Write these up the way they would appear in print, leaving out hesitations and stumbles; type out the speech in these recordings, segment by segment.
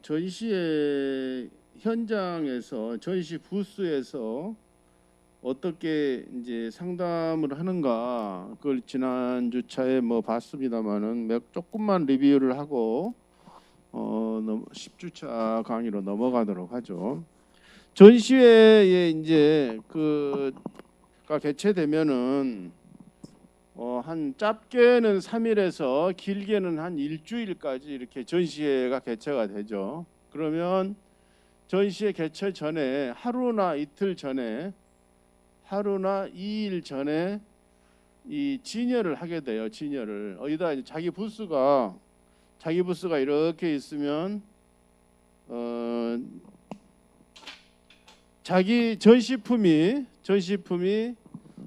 전시회 현장에서 전시 부스에서 어떻게 이제 상담을 하는가 그걸 지난 주차에 뭐 봤습니다만은 조금만 리뷰를 하고 10주차 강의로 넘어가도록 하죠. 전시회에 이제 그가 개최되면은 한 짧게는 3일에서 길게는 한 일주일까지 이렇게 전시회가 개최가 되죠. 그러면 전시회 개최 전에 하루나 이틀 전에 하루나 2일 전에 이 진열을 하게 돼요. 진열을 어디다 이제 자기 부스가 이렇게 있으면 자기 전시품이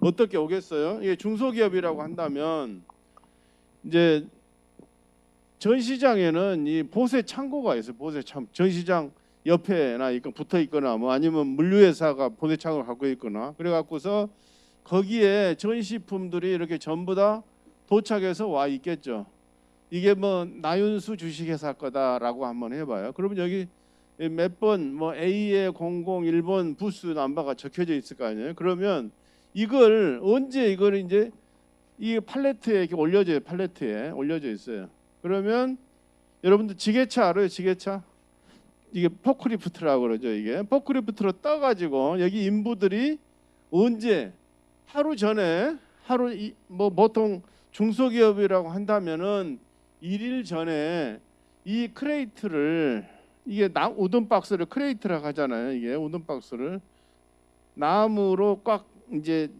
어떻게 오겠어요? 이게 중소기업이라고 한다면 이제 전시장에는 이 보세 창고가 있어요. 보세 창고. 전시장 옆에나 붙어 있거나 뭐 아니면 물류회사가 보세 창고를 갖고 있거나 그래 갖고서 거기에 전시품들이 이렇게 전부 다 도착해서 와 있겠죠. 이게 뭐 나윤수 주식회사 거다라고 한번 해봐요. 그러면 여기 몇 번 뭐 A의 001번 부스 넘버가 적혀져 있을 거 아니에요. 그러면 이걸 언제 이걸 이제 이 팔레트에 이렇게 올려져요. 팔레트에 올려져 있어요. 그러면 여러분들 지게차 알아요? 지게차? 이게 포크리프트라고 그러죠. 이게 포크리프트로 떠가지고 여기 인부들이 언제 하루 전에 뭐 보통 중소기업이라고 한다면은 1일 전에 이 크레이트를 이게 우든 박스를 크레이트라고 하잖아요. 이게 우든 박스를 나무로 꽉 이제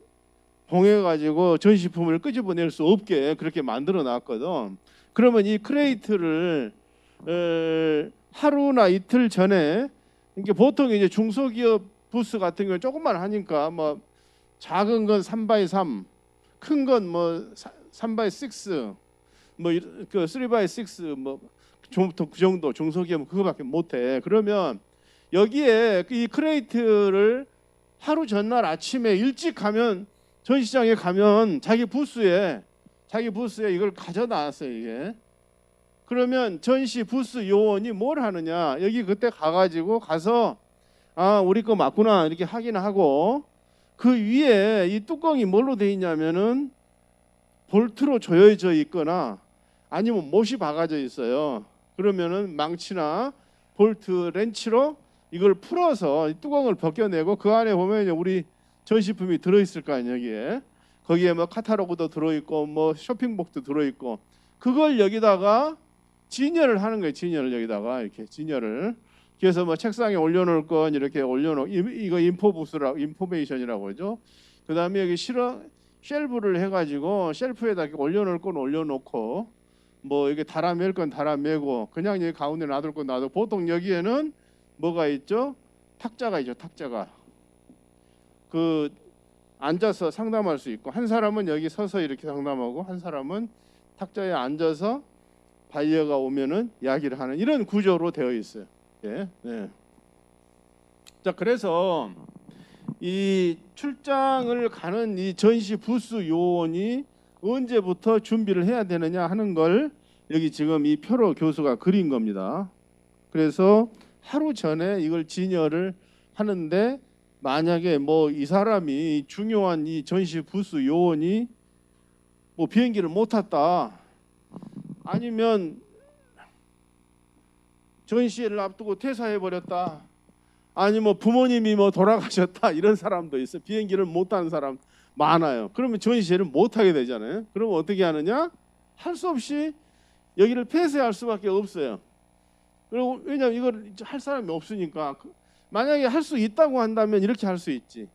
봉해가지고 전시품을 끄집어낼 수 없게 그렇게 만들어 놨거든. 그러면 이 크레이트를 하루나 이틀 전에 이게 보통 이제 중소기업 부스 같은 경우 조금만 하니까 뭐 작은 건 3x3, 큰 건 뭐 3x6, 뭐 그 3x6 뭐 그 정도 중소기업은 그거밖에 못해. 그러면 여기에 이 크레이트를 하루 전날 아침에 일찍 가면 전시장에 가면 자기 부스에 이걸 가져놨어요. 이게 그러면 전시 부스 요원이 뭘 하느냐, 여기 그때 가서 우리 거 맞구나 이렇게 확인하고 그 위에 이 뚜껑이 뭘로 돼 있냐면은 볼트로 조여져 있거나 아니면 못이 박아져 있어요. 그러면은 망치나 볼트 렌치로 이걸 풀어서 이 뚜껑을 벗겨내고 그 안에 보면 우리 전시품이 들어있을 거 아니에요. 여기에 거기에 뭐 카탈로그도 들어있고 뭐 쇼핑복도 들어있고 그걸 여기다가 진열을 하는 거예요. 진열을 여기다가 이렇게 진열을. 그래서 뭐 책상에 올려놓을 건 이렇게 이거 인포메이션이라고 하죠. 그다음에 여기 쉘프를 해가지고 쉘프에다 이렇게 올려놓을 건 올려놓고 뭐 이게 달아맬 건 달아매고 그냥 여기 가운데 놔둘 건 놔두고 보통 여기에는 뭐가 있죠? 탁자가 있죠. 탁자가 그 앉아서 상담할 수 있고 한 사람은 여기 서서 이렇게 상담하고 한 사람은 탁자에 앉아서 바이어가 오면은 이야기를 하는 이런 구조로 되어 있어요. 예, 네. 자, 그래서 이 출장을 가는 이 전시 부스 요원이 언제부터 준비를 해야 되느냐 하는 걸 여기 지금 이 표로 교수가 그린 겁니다. 그래서 하루 전에 이걸 진열을 하는데 만약에 뭐 이 사람이 중요한 이 전시 부스 요원이 뭐 비행기를 못 탔다, 아니면 전시회를 앞두고 퇴사해 버렸다, 아니면 부모님이 뭐 돌아가셨다, 이런 사람도 있어. 비행기를 못 타는 사람 많아요. 그러면 전시회를 못 하게 되잖아요. 그러면 어떻게 하느냐? 할 수 없이 여기를 폐쇄할 수밖에 없어요. 그리고 왜냐하면 이걸 할 사람이 없으니까. 만약에 할 수 있다고 한다면 이렇게 할 수 있지.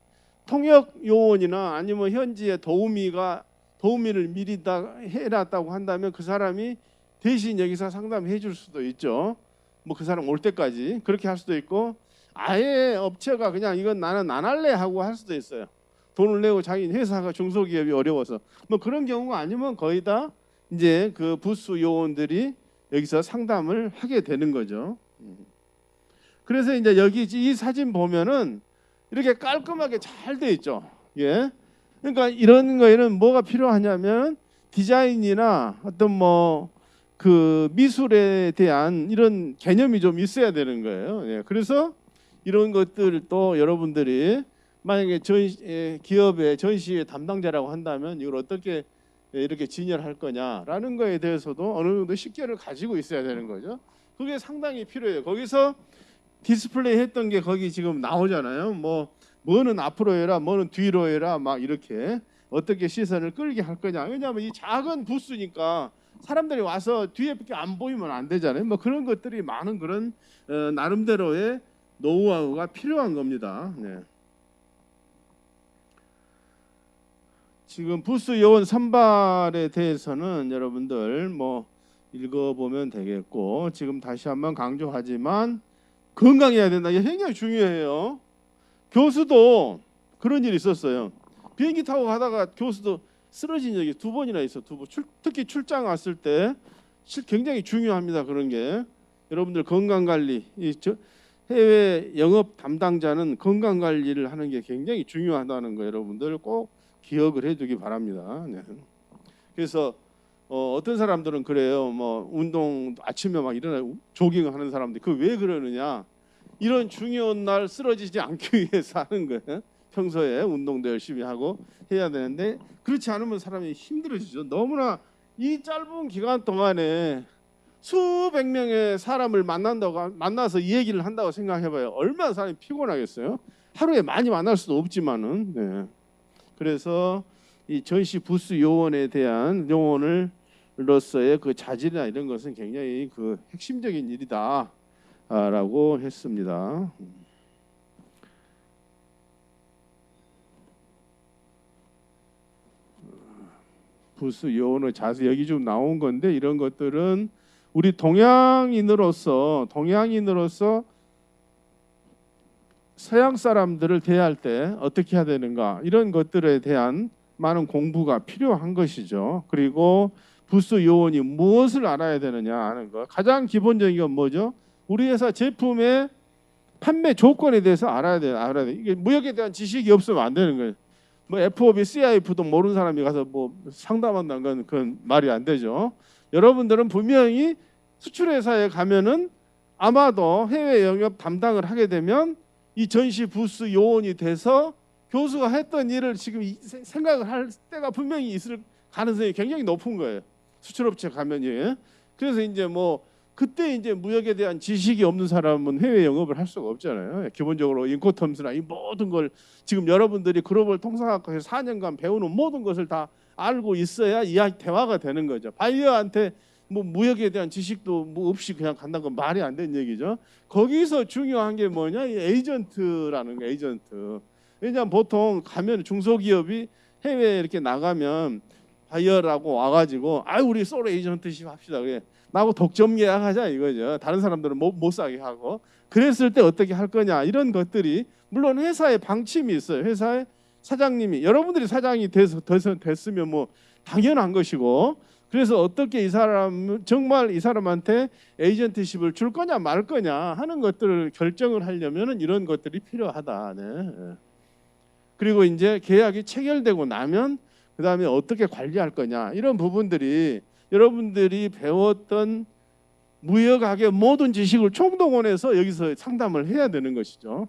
통역 요원이나 아니면 현지의 도우미를 미리 다 해놨다고 한다면 그 사람이 대신 여기서 상담해 줄 수도 있죠. 뭐 그 사람 올 때까지 그렇게 할 수도 있고, 아예 업체가 그냥 이건 나는 안 할래 하고 할 수도 있어요. 돈을 내고 자기 회사가 중소기업이 어려워서 뭐 그런 경우가 아니면 거의 다 이제 그 부스 요원들이 여기서 상담을 하게 되는 거죠. 그래서 이제 여기 이 사진 보면은 이렇게 깔끔하게 잘 돼 있죠. 예. 그러니까 이런 거에는 뭐가 필요하냐면 디자인이나 어떤 뭐 그 미술에 대한 이런 개념이 좀 있어야 되는 거예요. 예, 그래서 이런 것들도 여러분들이 만약에 기업의 전시회 담당자라고 한다면 이걸 어떻게 이렇게 진열할 거냐라는 거에 대해서도 어느 정도 식견을 가지고 있어야 되는 거죠. 그게 상당히 필요해요. 거기서 디스플레이 했던 게 거기 지금 나오잖아요. 뭐는 앞으로 해라, 뭐는 뒤로 해라, 막 이렇게 어떻게 시선을 끌게 할 거냐. 왜냐하면 이 작은 부스니까 사람들이 와서 뒤에밖에 안 보이면 안 되잖아요. 뭐 그런 것들이 많은 그런 나름대로의 노하우가 필요한 겁니다. 네. 지금 부스 요원 선발에 대해서는 여러분들 뭐 읽어보면 되겠고, 지금 다시 한번 강조하지만 건강해야 된다. 이게 굉장히 중요해요. 교수도 그런 일이 있었어요. 비행기 타고 가다가 교수도 쓰러진 적이 2번이나 있어. 2번. 특히 출장 왔을 때 굉장히 중요합니다. 그런 게 여러분들 건강 관리, 해외 영업 담당자는 건강 관리를 하는 게 굉장히 중요하다는 거 여러분들 꼭 기억을 해두기 바랍니다. 네. 그래서 어떤 사람들은 그래요. 뭐 운동 아침에 막 일어나 조깅하는 사람들 그 왜 그러느냐? 이런 중요한 날 쓰러지지 않기 위해서 하는 거예요. 평소에 운동도 열심히 하고 해야 되는데 그렇지 않으면 사람이 힘들어지죠. 너무나 이 짧은 기간 동안에 수백 명의 사람을 만나서 이 얘기를 한다고 생각해봐요. 얼마나 사람이 피곤하겠어요. 하루에 많이 만날 수도 없지만은. 네. 그래서 이 전시 부스 요원에 대한 요원으로서의 그 자질이나 이런 것은 굉장히 그 핵심적인 일이다라고 했습니다. 부스 요원의 자세 여기 좀 나온 건데 이런 것들은 우리 동양인으로서 서양 사람들을 대할 때 어떻게 해야 되는가 이런 것들에 대한 많은 공부가 필요한 것이죠. 그리고 부스 요원이 무엇을 알아야 되느냐 하는 거. 가장 기본적인 건 뭐죠? 우리 회사 제품의 판매 조건에 대해서 알아야 돼. 이게 무역에 대한 지식이 없으면 안 되는 거예요. 뭐 FOB, CIF도 모르는 사람이 가서 뭐 상담한다는 건 그건 말이 안 되죠. 여러분들은 분명히 수출 회사에 가면은 아마도 해외 영업 담당을 하게 되면 이 전시 부스 요원이 돼서 교수가 했던 일을 지금 생각을 할 때가 분명히 있을 가능성이 굉장히 높은 거예요. 수출업체 가면 예. 그래서 이제 뭐 그때 이제 무역에 대한 지식이 없는 사람은 해외 영업을 할 수가 없잖아요. 기본적으로 인코텀스나 이 모든 걸 지금 여러분들이 글로벌 통상학과에서 4년간 배우는 모든 것을 다 알고 있어야 이야기 대화가 되는 거죠. 바이어한테 뭐 무역에 대한 지식도 뭐 없이 그냥 간다는 건 말이 안 되는 얘기죠. 거기서 중요한 게 뭐냐? 이 에이전트라는 거, 에이전트. 왜냐하면 보통 가면 중소기업이 해외에 이렇게 나가면 바이어라고 와가지고 우리 솔로 에이전트십 합시다. 그래. 나하고 독점 계약하자 이거죠. 다른 사람들은 못 사게 하고. 그랬을 때 어떻게 할 거냐 이런 것들이 물론 회사의 방침이 있어요. 회사의 사장님이 여러분들이 사장이 됐으면 뭐 당연한 것이고 그래서 어떻게 이 사람 정말 이 사람한테 에이전트십을 줄 거냐 말 거냐 하는 것들을 결정을 하려면은 이런 것들이 필요하다. 네. 그리고 이제 계약이 체결되고 나면 그 다음에 어떻게 관리할 거냐 이런 부분들이 여러분들이 배웠던 무역학의 모든 지식을 총동원해서 여기서 상담을 해야 되는 것이죠.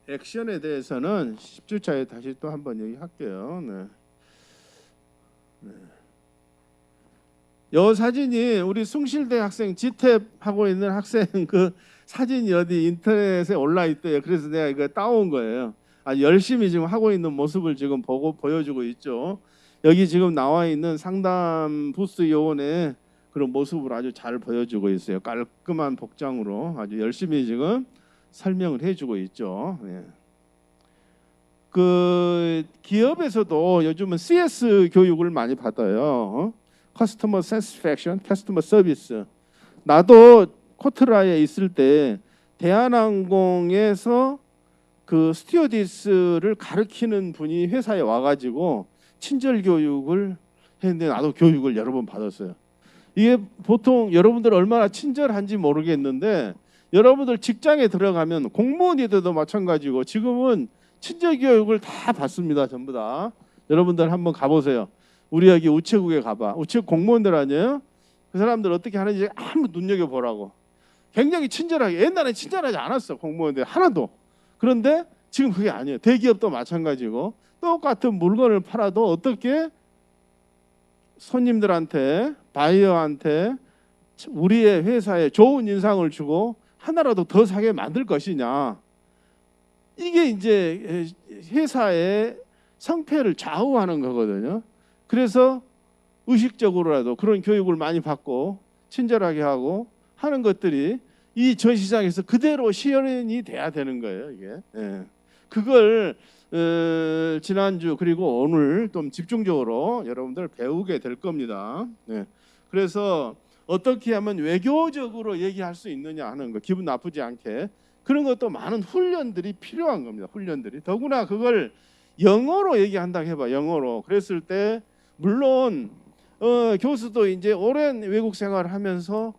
액션에 대해서는 10주차에 다시 또 한번 얘기할게요. 네. 네. 이 사진이 우리 숭실대 학생 지탭 하고 있는 학생 그 사진이 어디 인터넷에 올라 있대요. 그래서 내가 이거 따온 거예요. 아주 열심히 지금 하고 있는 모습을 지금 보여주고 있죠. 여기 지금 나와 있는 상담 부스 요원의 그런 모습을 아주 잘 보여주고 있어요. 깔끔한 복장으로 아주 열심히 지금 설명을 해주고 있죠. 네. 그 기업에서도 요즘은 CS 교육을 많이 받아요. 커스터머 세티스팩션, 커스터머 서비스. 나도 코트라에 있을 때 대한항공에서 그 스튜어디스를 가르치는 분이 회사에 와가지고 친절 교육을 했는데 나도 교육을 여러 번 받았어요. 이게 보통 여러분들 얼마나 친절한지 모르겠는데 여러분들 직장에 들어가면 공무원이들도 마찬가지고 지금은 친절 교육을 다 받습니다. 전부 다. 여러분들 한번 가보세요. 우리 여기 우체국에 가봐. 우체국 공무원들 아니에요? 그 사람들 어떻게 하는지 한번 눈여겨보라고. 굉장히 친절하게. 옛날에 친절하지 않았어. 공무원들 하나도. 그런데 지금 그게 아니에요. 대기업도 마찬가지고 똑같은 물건을 팔아도 어떻게 손님들한테 바이어한테 우리의 회사에 좋은 인상을 주고 하나라도 더 사게 만들 것이냐. 이게 이제 회사의 성패를 좌우하는 거거든요. 그래서 의식적으로라도 그런 교육을 많이 받고 친절하게 하고 하는 것들이 이 전시장에서 그대로 실현이 돼야 되는 거예요. 이게 그걸 지난주 그리고 오늘 좀 집중적으로 여러분들 배우게 될 겁니다. 그래서 어떻게 하면 외교적으로 얘기할 수 있느냐 하는 거, 기분 나쁘지 않게 그런 것도 많은 훈련들이 필요한 겁니다. 훈련들이 더구나 그걸 영어로 얘기한다고 해봐. 영어로 그랬을 때 물론 교수도 이제 오랜 외국 생활을 하면서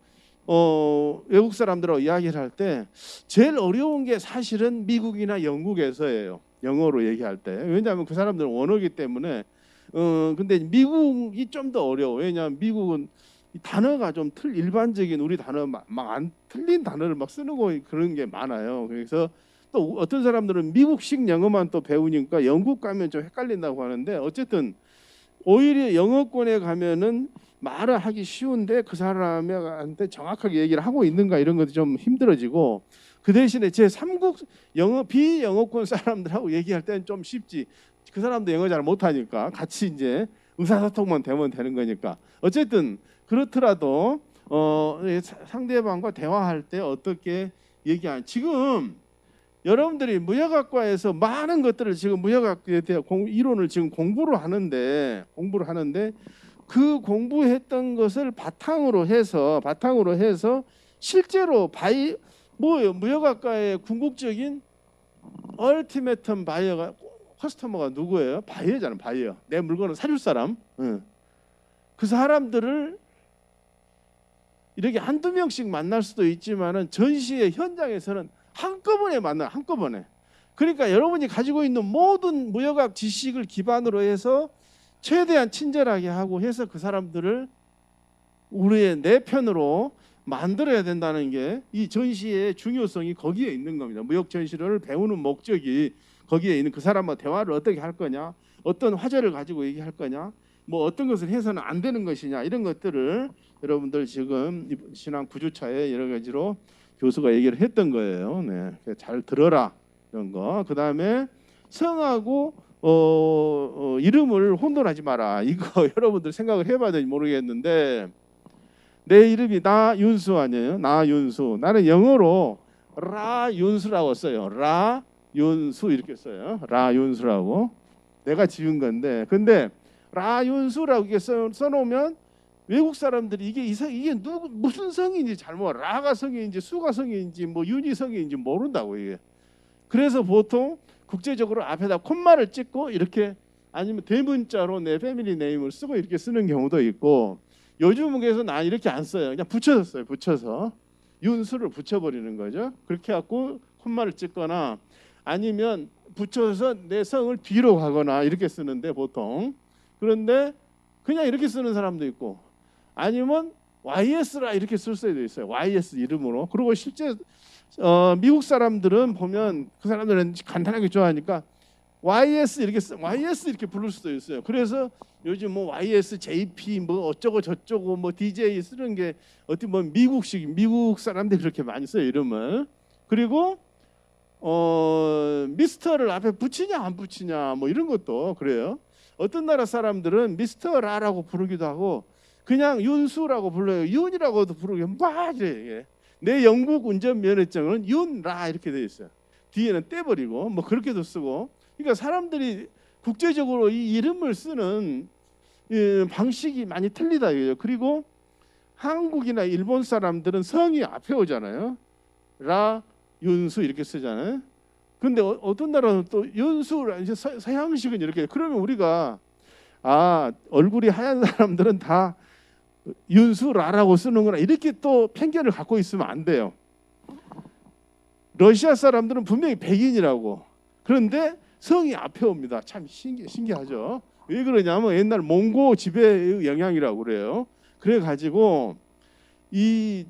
외국 사람들하고 이야기를 할 때 제일 어려운 게 사실은 미국이나 영국에서예요. 영어로 얘기할 때. 왜냐하면 그 사람들은 원어기 때문에. 근데 미국이 좀 더 어려워. 왜냐하면 미국은 이 단어가 좀 일반적인 우리 단어 막 안 틀린 단어를 막 쓰는 거 그런 게 많아요. 그래서 또 어떤 사람들은 미국식 영어만 또 배우니까 영국 가면 좀 헷갈린다고 하는데 어쨌든 오히려 영어권에 가면은 말을 하기 쉬운데 그 사람한테 정확하게 얘기를 하고 있는가 이런 것도 좀 힘들어지고 그 대신에 제 3국 영어 비영어권 사람들하고 얘기할 때는 좀 쉽지. 그 사람도 영어 잘 못하니까 같이 이제 의사소통만 되면 되는 거니까 어쨌든 그렇더라도 상대방과 대화할 때 어떻게 얘기하는 지금 여러분들이 무역학과에서 많은 것들을 지금 무역학에 대한 이론을 지금 공부를 하는데 그 공부했던 것을 바탕으로 해서 실제로 무역학과의 궁극적인 얼티메텀 바이어가 커스터머가 누구예요? 바이어잖아요. 바이어. 내 물건을 사줄 사람. 그 사람들을 이렇게 한두 명씩 만날 수도 있지만은 전시의 현장에서는 한꺼번에 만나. 한꺼번에. 그러니까 여러분이 가지고 있는 모든 무역학 지식을 기반으로 해서 최대한 친절하게 하고 해서 그 사람들을 우리의 내 편으로 만들어야 된다는 게 이 전시의 중요성이 거기에 있는 겁니다. 무역 전시를 배우는 목적이 거기에 있는 그 사람과 대화를 어떻게 할 거냐, 어떤 화제를 가지고 얘기할 거냐, 뭐 어떤 것을 해서는 안 되는 것이냐 이런 것들을 여러분들 지금 신앙 9주차에 여러 가지로 교수가 얘기를 했던 거예요. 잘 들어라 이런 거. 그 다음에 성하고 이름을 혼돈하지 마라. 이거 여러분들 생각을 해봐야 될지 모르겠는데 내 이름이 나윤수 아니에요? 나윤수. 나는 영어로 라윤수라고 써요. 라윤수 이렇게 써요. 라윤수라고. 내가 지은 건데 근데 라윤수라고 이렇게 써놓으면 외국 사람들이 이게 무슨 성인지 잘 몰라. 라가 성인지 수가 성인지 뭐 윤이 성인지 모른다고 이게. 그래서 보통 국제적으로 앞에다 콤마를 찍고 이렇게 아니면 대문자로 내 패밀리 네임을 쓰고 이렇게 쓰는 경우도 있고 요즘은 그래서 난 이렇게 안 써요. 그냥 붙여서 써요. 붙여서 윤수를 붙여버리는 거죠. 그렇게 갖고 콤마를 찍거나 아니면 붙여서 내 성을 뒤로 가거나 이렇게 쓰는데 보통 그런데 그냥 이렇게 쓰는 사람도 있고 아니면 YS라 이렇게 쓸 수도 있어요. YS 이름으로. 그리고 실제 미국 사람들은 보면 그 사람들은 간단하게 좋아하니까 YS 이렇게 부를 수도 있어요. 그래서 요즘 뭐 YS, JP 뭐 어쩌고 저쩌고 뭐 DJ 쓰는 게 어떻게 보면 미국 사람들이 그렇게 많이 써요 이름을. 그리고 미스터를 앞에 붙이냐 안 붙이냐 뭐 이런 것도 그래요. 어떤 나라 사람들은 미스터 라라고 부르기도 하고 그냥 윤수라고 불러요. 윤이라고도 부르고 막 이래. 내 영국 운전면허증은 윤라 이렇게 돼 있어요. 뒤에는 떼버리고 뭐 그렇게도 쓰고. 그러니까 사람들이 국제적으로 이 이름을 쓰는 방식이 많이 틀리다 이거죠. 그리고 한국이나 일본 사람들은 성이 앞에 오잖아요. 라, 윤수 이렇게 쓰잖아요. 근데 어떤 나라는 또 윤수 이제 서양식은 이렇게. 그러면 우리가 얼굴이 하얀 사람들은 다 윤수라라고 쓰는구나 이렇게 또 편견을 갖고 있으면 안 돼요. 러시아 사람들은 분명히 백인이라고. 그런데 성이 앞에 옵니다. 참 신기하죠. 왜 그러냐면 옛날 몽고 지배의 영향이라고 그래요. 그래가지고 이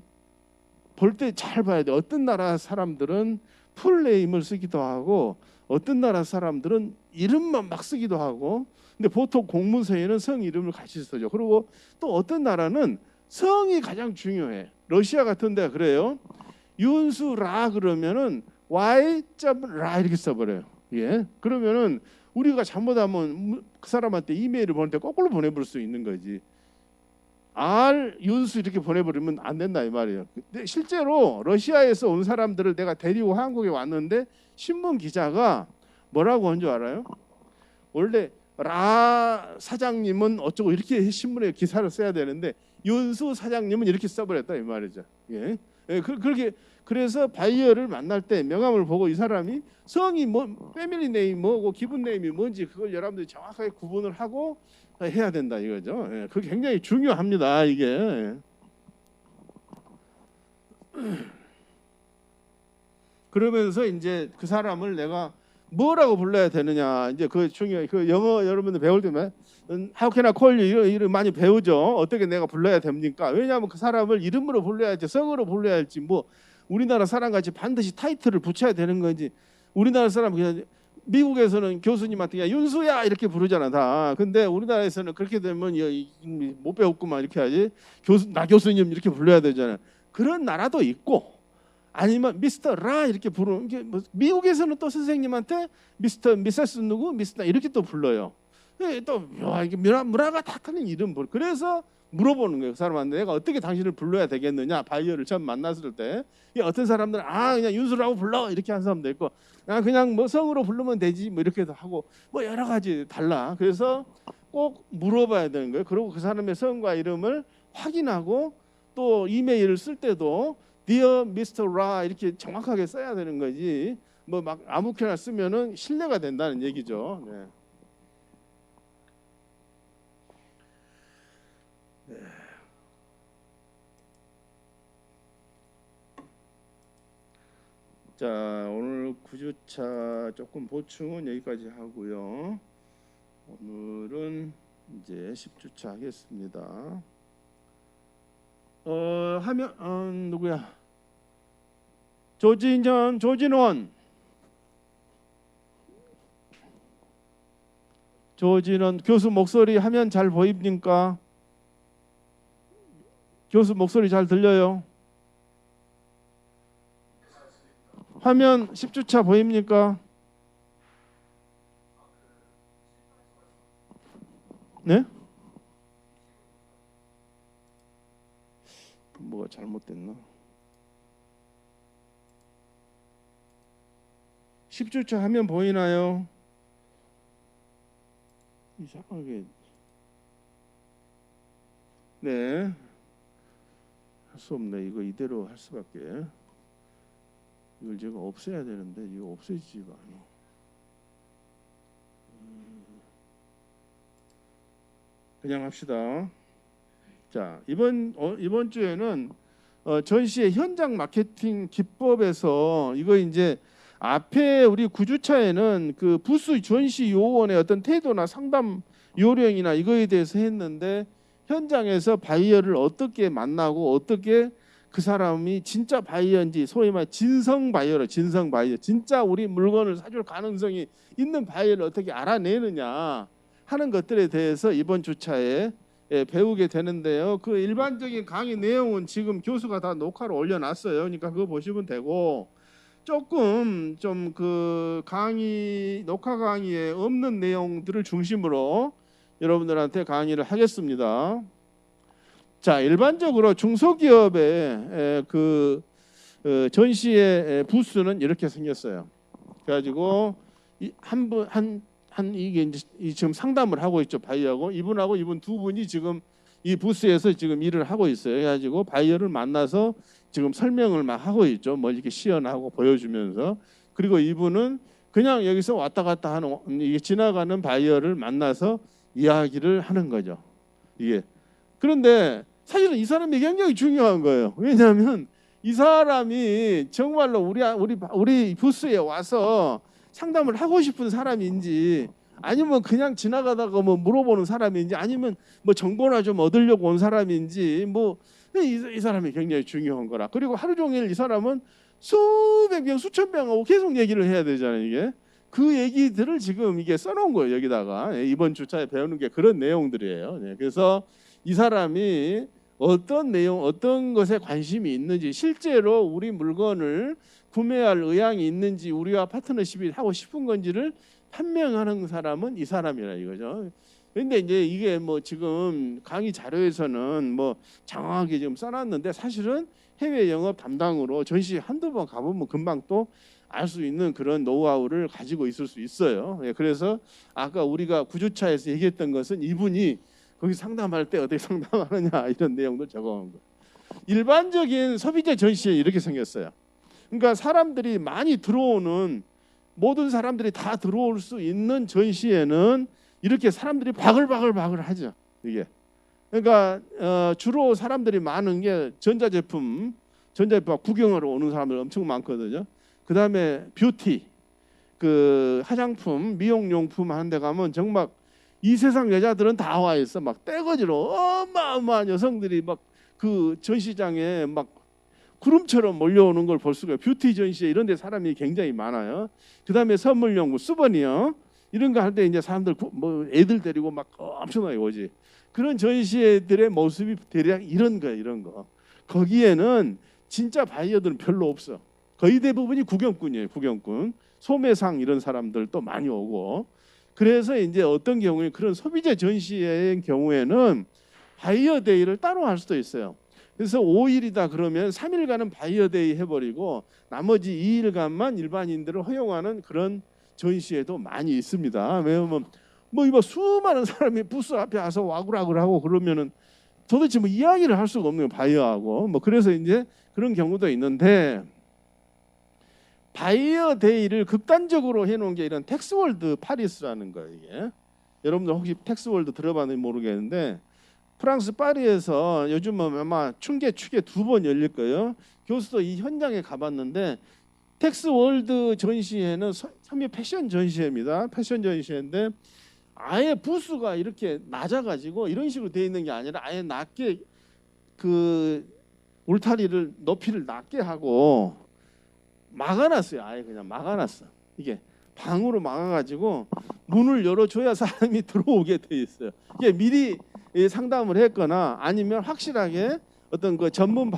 볼 때 잘 봐야 돼. 어떤 나라 사람들은 풀네임을 쓰기도 하고 어떤 나라 사람들은 이름만 막 쓰기도 하고, 근데 보통 공문서에는 성 이름을 같이 쓰죠. 그리고 또 어떤 나라는 성이 가장 중요해. 러시아 같은 데가 그래요. 윤수라 그러면은 Y.라 이렇게 써버려요. 예. 그러면은 우리가 잘못하면 그 사람한테 이메일을 보낼 때 거꾸로 보내버릴 수 있는 거지. R 윤수 이렇게 보내버리면 안 된다 이 말이에요. 근데 실제로 러시아에서 온 사람들을 내가 데리고 한국에 왔는데 신문 기자가 뭐라고 한 줄 알아요? 원래 라 사장님은 어쩌고 이렇게 신문에 기사를 써야 되는데 윤수 사장님은 이렇게 써버렸다 이 말이죠. 예. 그렇게 그래서 바이어를 만날 때 명함을 보고 이 사람이 성이 뭐 패밀리 네임 뭐고 기분 네임이 뭔지 그걸 여러분들이 정확하게 구분을 하고 해야 된다 이거죠. 예. 그게 굉장히 중요합니다 이게. 그러면서 이제 그 사람을 내가 뭐라고 불러야 되느냐, 이제 그 중요해. 그 영어 여러분들 배울 때면 How can I call you 이름 많이 배우죠. 어떻게 내가 불러야 됩니까? 왜냐하면 그 사람을 이름으로 불러야 할지 성으로 불러야 할지, 뭐 우리나라 사람같이 반드시 타이틀을 붙여야 되는 건지. 우리나라 사람 그냥 미국에서는 교수님한테 야 윤수야 이렇게 부르잖아 다. 근데 우리나라에서는 그렇게 되면 못 배웠구만 이렇게 하지. 나 교수님 이렇게 불러야 되잖아. 그런 나라도 있고, 아니면 미스터 라 이렇게 부르는 게 뭐 미국에서는 또 선생님한테 미스터 미세스 누구 미스터 이렇게 또 불러요. 또 이게 문화가 다 틀린 이름 부르. 그래서 물어보는 거예요. 그 사람한테 내가 어떻게 당신을 불러야 되겠느냐. 바이어를 처음 만났을 때 어떤 사람들은 그냥 윤수라고 불러 이렇게 하는 사람도 있고, 그냥 뭐 성으로 부르면 되지 뭐 이렇게도 하고, 뭐 여러 가지 달라. 그래서 꼭 물어봐야 되는 거예요. 그리고 그 사람의 성과 이름을 확인하고 또 이메일을 쓸 때도 Dear Mr. Ra 이렇게 정확하게 써야 되는 거지. 뭐 막 아무렇게나 쓰면은 신뢰가 된다는 얘기죠. 네. 네. 자, 오늘 9주차 조금 보충은 여기까지 하고요. 오늘은 이제 10주차 하겠습니다. 하면 누구야? 조진원 교수 목소리 화면 잘 보입니까? 교수 목소리 잘 들려요? 화면 10주차 보입니까? 네? 뭐가 잘못됐나? 10주차 화면 보이나요? 이상하게. 네. 할 수 없네. 이거 이대로 할 수밖에. 이걸 제가 없애야 되는데 이거 없애지가 않아. 그냥 합시다. 자, 이번 주에는 전시의 현장 마케팅 기법에서 이거 이제 앞에 우리 9주차에는 그 부스 전시 요원의 어떤 태도나 상담 요령이나 이거에 대해서 했는데, 현장에서 바이어를 어떻게 만나고 어떻게 그 사람이 진짜 바이어인지, 소위 말 진성 바이어로, 진성 바이어, 진짜 우리 물건을 사줄 가능성이 있는 바이어를 어떻게 알아내느냐 하는 것들에 대해서 이번 주차에 배우게 되는데요. 그 일반적인 강의 내용은 지금 교수가 다 녹화로 올려놨어요. 그러니까 그거 보시면 되고, 조금 좀 그 강의 녹화 강의에 없는 내용들을 중심으로 여러분들한테 강의를 하겠습니다. 자, 일반적으로 중소기업의 그 전시의 부스는 이렇게 생겼어요. 그래가지고 이게 이제 지금 상담을 하고 있죠. 바이어하고 이분하고 이분 두 분이 지금 이 부스에서 지금 일을 하고 있어요. 그래가지고 바이어를 만나서 지금 설명을 막 하고 있죠. 뭐 이렇게 시연하고 보여주면서. 그리고 이분은 그냥 여기서 왔다 갔다 하는, 이게 지나가는 바이어를 만나서 이야기를 하는 거죠. 이게. 그런데 사실은 이 사람이 굉장히 중요한 거예요. 왜냐하면 이 사람이 정말로 우리 부스에 와서 상담을 하고 싶은 사람인지, 아니면 그냥 지나가다가 뭐 물어보는 사람인지, 아니면 뭐 정보나 좀 얻으려고 온 사람인지, 뭐 이 사람이 굉장히 중요한 거라. 그리고 하루 종일 이 사람은 수백 명, 수천 명하고 계속 얘기를 해야 되잖아요. 이게 그 얘기들을 지금 이게 써놓은 거예요. 여기다가 이번 주차에 배우는 게 그런 내용들이에요. 그래서 이 사람이 어떤 내용, 어떤 것에 관심이 있는지, 실제로 우리 물건을 구매할 의향이 있는지, 우리와 파트너십이 하고 싶은 건지를 판명하는 사람은 이 사람이라 이거죠. 근데 이제 이게 뭐 지금 강의 자료에서는 뭐 장황하게 지금 써놨는데, 사실은 해외 영업 담당으로 전시 한두 번 가보면 금방 또 알 수 있는 그런 노하우를 가지고 있을 수 있어요. 그래서 아까 우리가 구주차에서 얘기했던 것은 이분이 거기 상담할 때 어떻게 상담하느냐 이런 내용도 적어온 거예요. 일반적인 소비재 전시회 이렇게 생겼어요. 그러니까 사람들이 많이 들어오는, 모든 사람들이 다 들어올 수 있는 전시회는 이렇게 사람들이 바글바글 하죠. 이게 그러니까 주로 사람들이 많은 게 전자제품 구경하러 오는 사람들 엄청 많거든요. 그 다음에 뷰티, 그 화장품, 미용용품 하는 데 가면 정말 이 세상 여자들은 다 와 있어. 막 떼거지로 어마어마한 여성들이 막 그 전시장에 막 구름처럼 몰려오는 걸 볼 수가 있어요. 뷰티 전시회 이런 데 사람이 굉장히 많아요. 그 다음에 선물용품, 수버니어 이런 거 할 때 이제 사람들 뭐 애들 데리고 막 엄청나게 오지. 그런 전시회들의 모습이 대략 이런 거예요. 이런 거. 거기에는 진짜 바이어들은 별로 없어. 거의 대부분이 구경꾼이에요. 구경꾼. 소매상 이런 사람들도 많이 오고. 그래서 이제 어떤 경우에 그런 소비재 전시회의 경우에는 바이어 데이를 따로 할 수도 있어요. 그래서 5일이다 그러면 3일간은 바이어 데이 해버리고 나머지 2일간만 일반인들을 허용하는 그런 전시회도 많이 있습니다. 왜냐면 뭐 이거 수많은 사람이 부스 앞에 와서 와구라구하고 그러면은 도대체 뭐 이야기를 할 수가 없는 거예요. 바이어하고. 뭐 그래서 이제 그런 경우도 있는데, 바이어 데이를 극단적으로 해놓은 게 이런 텍스월드 파리스라는 거예요. 이게 여러분들 혹시 텍스월드 들어봤는지 모르겠는데, 프랑스 파리에서 요즘은 아마 축제 2번 열릴 거예요. 교수도 이 현장에 가봤는데, 텍스월드 전시회는 섬유 패션 전시회입니다. 패션 전시회인데 아예 부스가 이렇게 낮아가지고 이런 식으로 되어 있는 게 아니라 아예 낮게 그 울타리를 높이를 낮게 하고 막아놨어요. 아예 그냥 막아놨어. 이게 방으로 막아가지고 문을 열어줘야 사람이 들어오게 돼 있어요. 이게 미리 상담을 했거나 아니면 확실하게 어떤 그 전문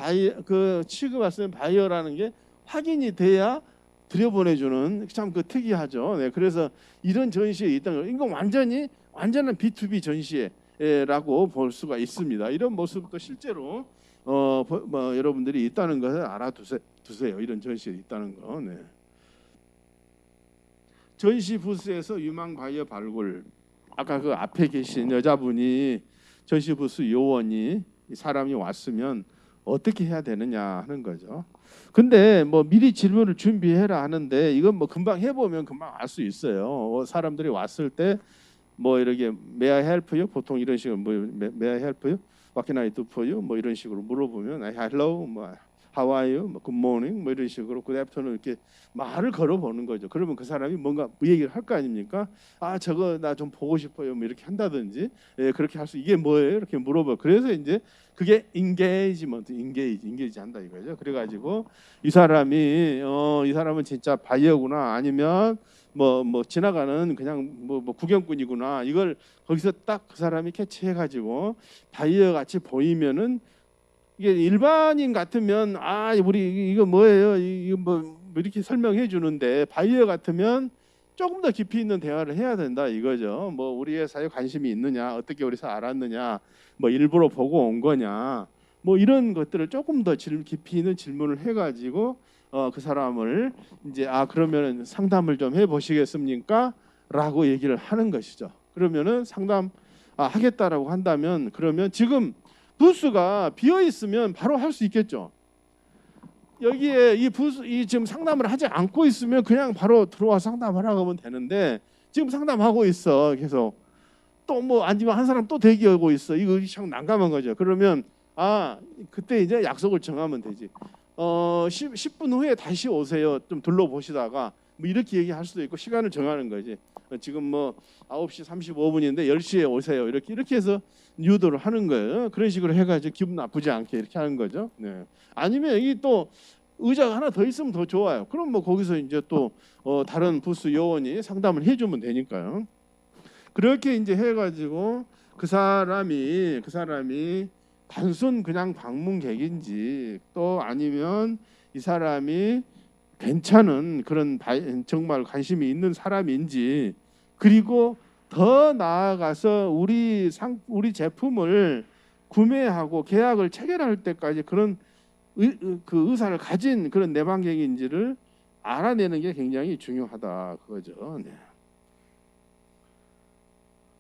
그 취급할 수 있는 바이어라는 게 확인이 돼야 들여보내주는, 참 그 특이하죠. 네, 그래서 이런 전시회 있다는 거, 이건 완전한 B2B 전시회라고 볼 수가 있습니다. 이런 모습도 실제로 여러분들이 있다는 것을 알아두세요. 이런 전시회 있다는 거. 네. 전시 부스에서 유망 바이어 발굴. 아까 그 앞에 계신 여자분이 전시 부스 요원이 사람이 왔으면 어떻게 해야 되느냐 하는 거죠. 근데 뭐 미리 질문을 준비해라 하는데 이건 뭐 금방 해보면 금방 알 수 있어요. 사람들이 왔을 때 뭐 이렇게 May I help you? 보통 이런 식으로 뭐 May I help you? What can I do for you? 뭐 이런 식으로 물어보면 hello, 뭐 How are you? 뭐 good morning, 뭐 이런 식으로 good afternoon 이렇게 말을 걸어보는 거죠. 그러면 그 사람이 뭔가 얘기를 할 거 아닙니까? 아 저거 나 좀 보고 싶어요. 뭐 이렇게 한다든지, 그렇게 할 수, 이게 뭐예요? 이렇게 물어봐. 그래서 이제 그게 인게이지 한다 이거죠. 그래가지고 이 사람은 진짜 바이어구나, 아니면 뭐 지나가는 그냥 뭐 구경꾼이구나, 이걸 거기서 딱 그 사람이 캐치해가지고 바이어 같이 보이면은, 이게 일반인 같으면 우리 이거 뭐예요? 이거 뭐 이렇게 설명해 주는데, 바이어 같으면 조금 더 깊이 있는 대화를 해야 된다 이거죠. 뭐 우리 회사에 관심이 있느냐, 어떻게 우리 회사 알았느냐, 뭐 일부러 보고 온 거냐, 뭐 이런 것들을 조금 더 깊이 있는 질문을 해가지고 그 사람을 이제 그러면은 상담을 좀 해보시겠습니까? 라고 얘기를 하는 것이죠. 그러면은 상담 하겠다라고 한다면, 그러면 지금 부스가 비어 있으면 바로 할 수 있겠죠. 여기에 이 지금 상담을 하지 않고 있으면 그냥 바로 들어와 상담하라고 하면 되는데, 지금 상담하고 있어. 계속 또 뭐 아니면 한 사람 또 대기하고 있어. 이거 참 난감한 거죠. 그러면 그때 이제 약속을 정하면 되지. 10분 후에 다시 오세요. 좀 둘러보시다가 뭐 이렇게 얘기할 수도 있고 시간을 정하는 거지. 지금 뭐 9시 35분인데 10시에 오세요. 이렇게 해서 유도를 하는 거예요. 그런 식으로 해가지고 기분 나쁘지 않게 이렇게 하는 거죠. 네. 아니면 여기 또 의자가 하나 더 있으면 더 좋아요. 그럼 뭐 거기서 이제 또 다른 부스 요원이 상담을 해주면 되니까요. 그렇게 이제 해가지고 그 사람이 단순 그냥 방문객인지 또 아니면 이 사람이 괜찮은 그런 정말 관심이 있는 사람인지, 그리고 더 나아가서 우리 제품을 구매하고 계약을 체결할 때까지 그런 그 의사를 가진 그런 내방객인지를 알아내는 게 굉장히 중요하다 그거죠. 네.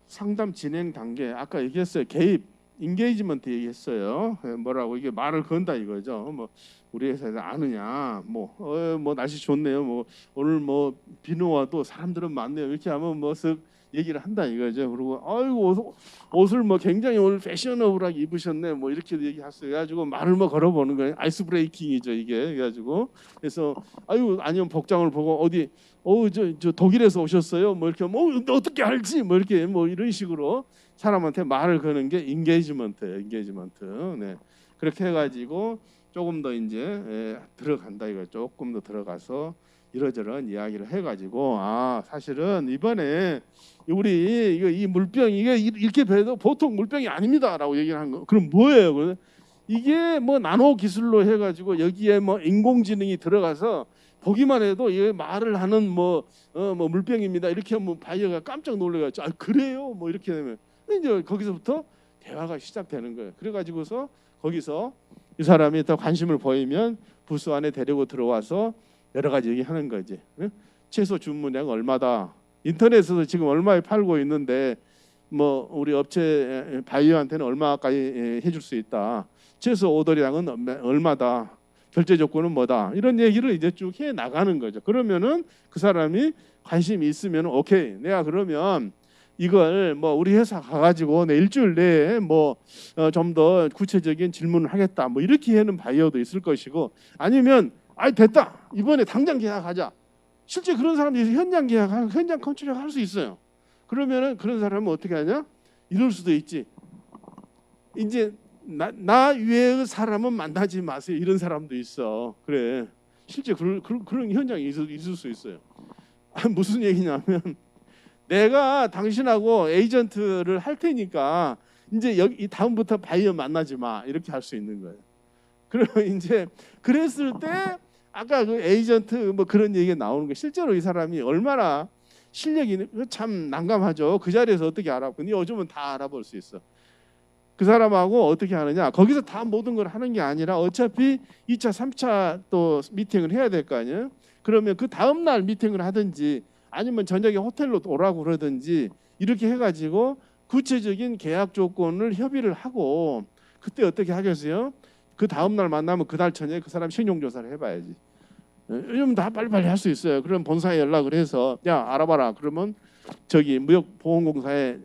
상담 진행 단계 아까 얘기했어요. 개입, 인게이지먼트 얘기했어요. 뭐라고 이게 말을 건다 이거죠. 뭐 우리 회사에서 아느냐, 뭐 날씨 좋네요. 뭐 오늘 뭐 비는 와도 사람들은 많네요. 이렇게 하면 뭐 쓱 얘기를 한다 이거죠. 그리고 아이고 옷을 뭐 굉장히 오늘 패셔너블하게 입으셨네. 뭐 이렇게 얘기했어요. 그래가지고 말을 뭐 걸어보는 거예요. 아이스 브레이킹이죠 이게. 그래가지고 그래서 아유 아니면 복장을 보고 어디 저 독일에서 오셨어요. 뭐 이렇게 뭐 어떻게 알지? 뭐 이렇게 뭐 이런 식으로 사람한테 말을 거는 게 인게이지먼트예요. 인게이지먼트. 네. 그렇게 해가지고 조금 더 이제 들어간다 이거. 조금 더 들어가서 이러저런 이야기를 해가지고 사실은 이번에 우리 이 물병 이게 이렇게 배도 보통 물병이 아닙니다라고 얘기를 한 거. 그럼 뭐예요? 이게 뭐 나노 기술로 해가지고 여기에 뭐 인공지능이 들어가서 보기만 해도 이 말을 하는 뭐 물병입니다. 이렇게 하면 바이어가 깜짝 놀래가지고 그래요? 뭐 이렇게 되면 이제 거기서부터 대화가 시작되는 거예요. 그래가지고서 거기서 이 사람이 더 관심을 보이면 부스 안에 데리고 들어와서 여러 가지 얘기하는 거지. 채소 주문량 얼마다. 인터넷에서 지금 얼마에 팔고 있는데 뭐 우리 업체 바이어한테는 얼마까지 해줄 수 있다. 채소 오더량은 얼마다. 결제 조건은 뭐다. 이런 얘기를 이제 쭉 해 나가는 거죠. 그러면은 그 사람이 관심이 있으면 오케이. 내가 그러면 이걸 뭐 우리 회사 가가지고 내 일주일 내에 뭐 좀 더 구체적인 질문을 하겠다. 뭐 이렇게 하는 바이어도 있을 것이고, 아니면 됐다. 이번에 당장 계약하자. 실제 그런 사람들이 현장 계약하고 현장 컨트롤 할 수 있어요. 그러면은 그런 사람은 어떻게 하냐? 이럴 수도 있지. 이제 나 외의 사람은 만나지 마세요. 이런 사람도 있어. 그래. 실제 그런 현장이 있을 수 있어요. 무슨 얘기냐면 내가 당신하고 에이전트를 할 테니까 이제 여기 다음부터 바이어 만나지 마. 이렇게 할 수 있는 거예요. 그러면 이제 그랬을 때 아까 그 에이전트 뭐 그런 얘기가 나오는 거, 실제로 이 사람이 얼마나 실력이 참 난감하죠. 그 자리에서 어떻게 알아보고, 근데 요즘은 다 알아볼 수 있어. 그 사람하고 어떻게 하느냐, 거기서 다 모든 걸 하는 게 아니라 어차피 2차 3차 또 미팅을 해야 될 거 아니에요. 그러면 그 다음 날 미팅을 하든지 아니면 저녁에 호텔로 오라고 그러든지 이렇게 해가지고 구체적인 계약 조건을 협의를 하고, 그때 어떻게 하겠어요? 그 다음 날 만나면 그날 저녁에 그 사람 신용 조사를 해봐야지. 요즘 다 빨리빨리 할 수 있어요. 그럼 본사에 연락을 해서 야 알아봐라. 그러면 저기 무역보험공사에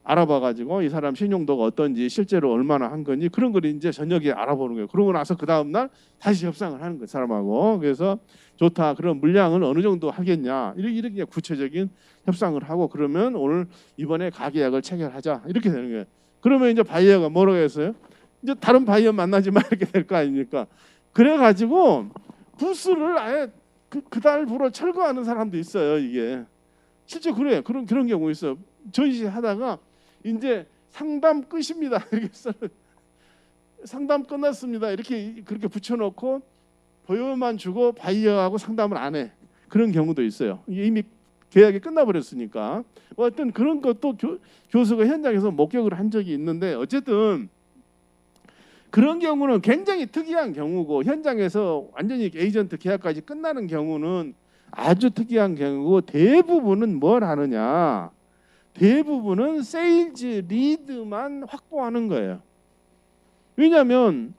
알아봐가지고 이 사람 신용도가 어떤지 실제로 얼마나 한 건지 그런 걸 이제 저녁에 알아보는 거예요. 그러고 나서 그 다음 날 다시 협상을 하는 거예요, 사람하고. 그래서 좋다. 그럼 물량은 어느 정도 하겠냐. 이렇게 구체적인 협상을 하고, 그러면 오늘 이번에 가계약을 체결하자. 이렇게 되는 거예요. 그러면 이제 바이어가 뭐라고 했어요? 이제 다른 바이어 만나지 마 이렇게 될 거 아닙니까? 그래가지고 부스를 아예 그달부로 철거하는 사람도 있어요. 이게 실제 그래. 그런 경우 있어요. 전시하다가 이제 상담 끝입니다. 이렇게 상담 끝났습니다. 이렇게 그렇게 붙여놓고 보여만 주고 바이어하고 상담을 안 해. 그런 경우도 있어요. 이미 계약이 끝나버렸으니까. 어떤 그런 것도 교수가 현장에서 목격을 한 적이 있는데, 어쨌든 그런 경우는 굉장히 특이한 경우고, 현장에서 완전히 에이전트 계약까지 끝나는 경우는 아주 특이한 경우고, 대부분은 뭘 하느냐, 대부분은 세일즈 리드만 확보하는 거예요. 왜냐하면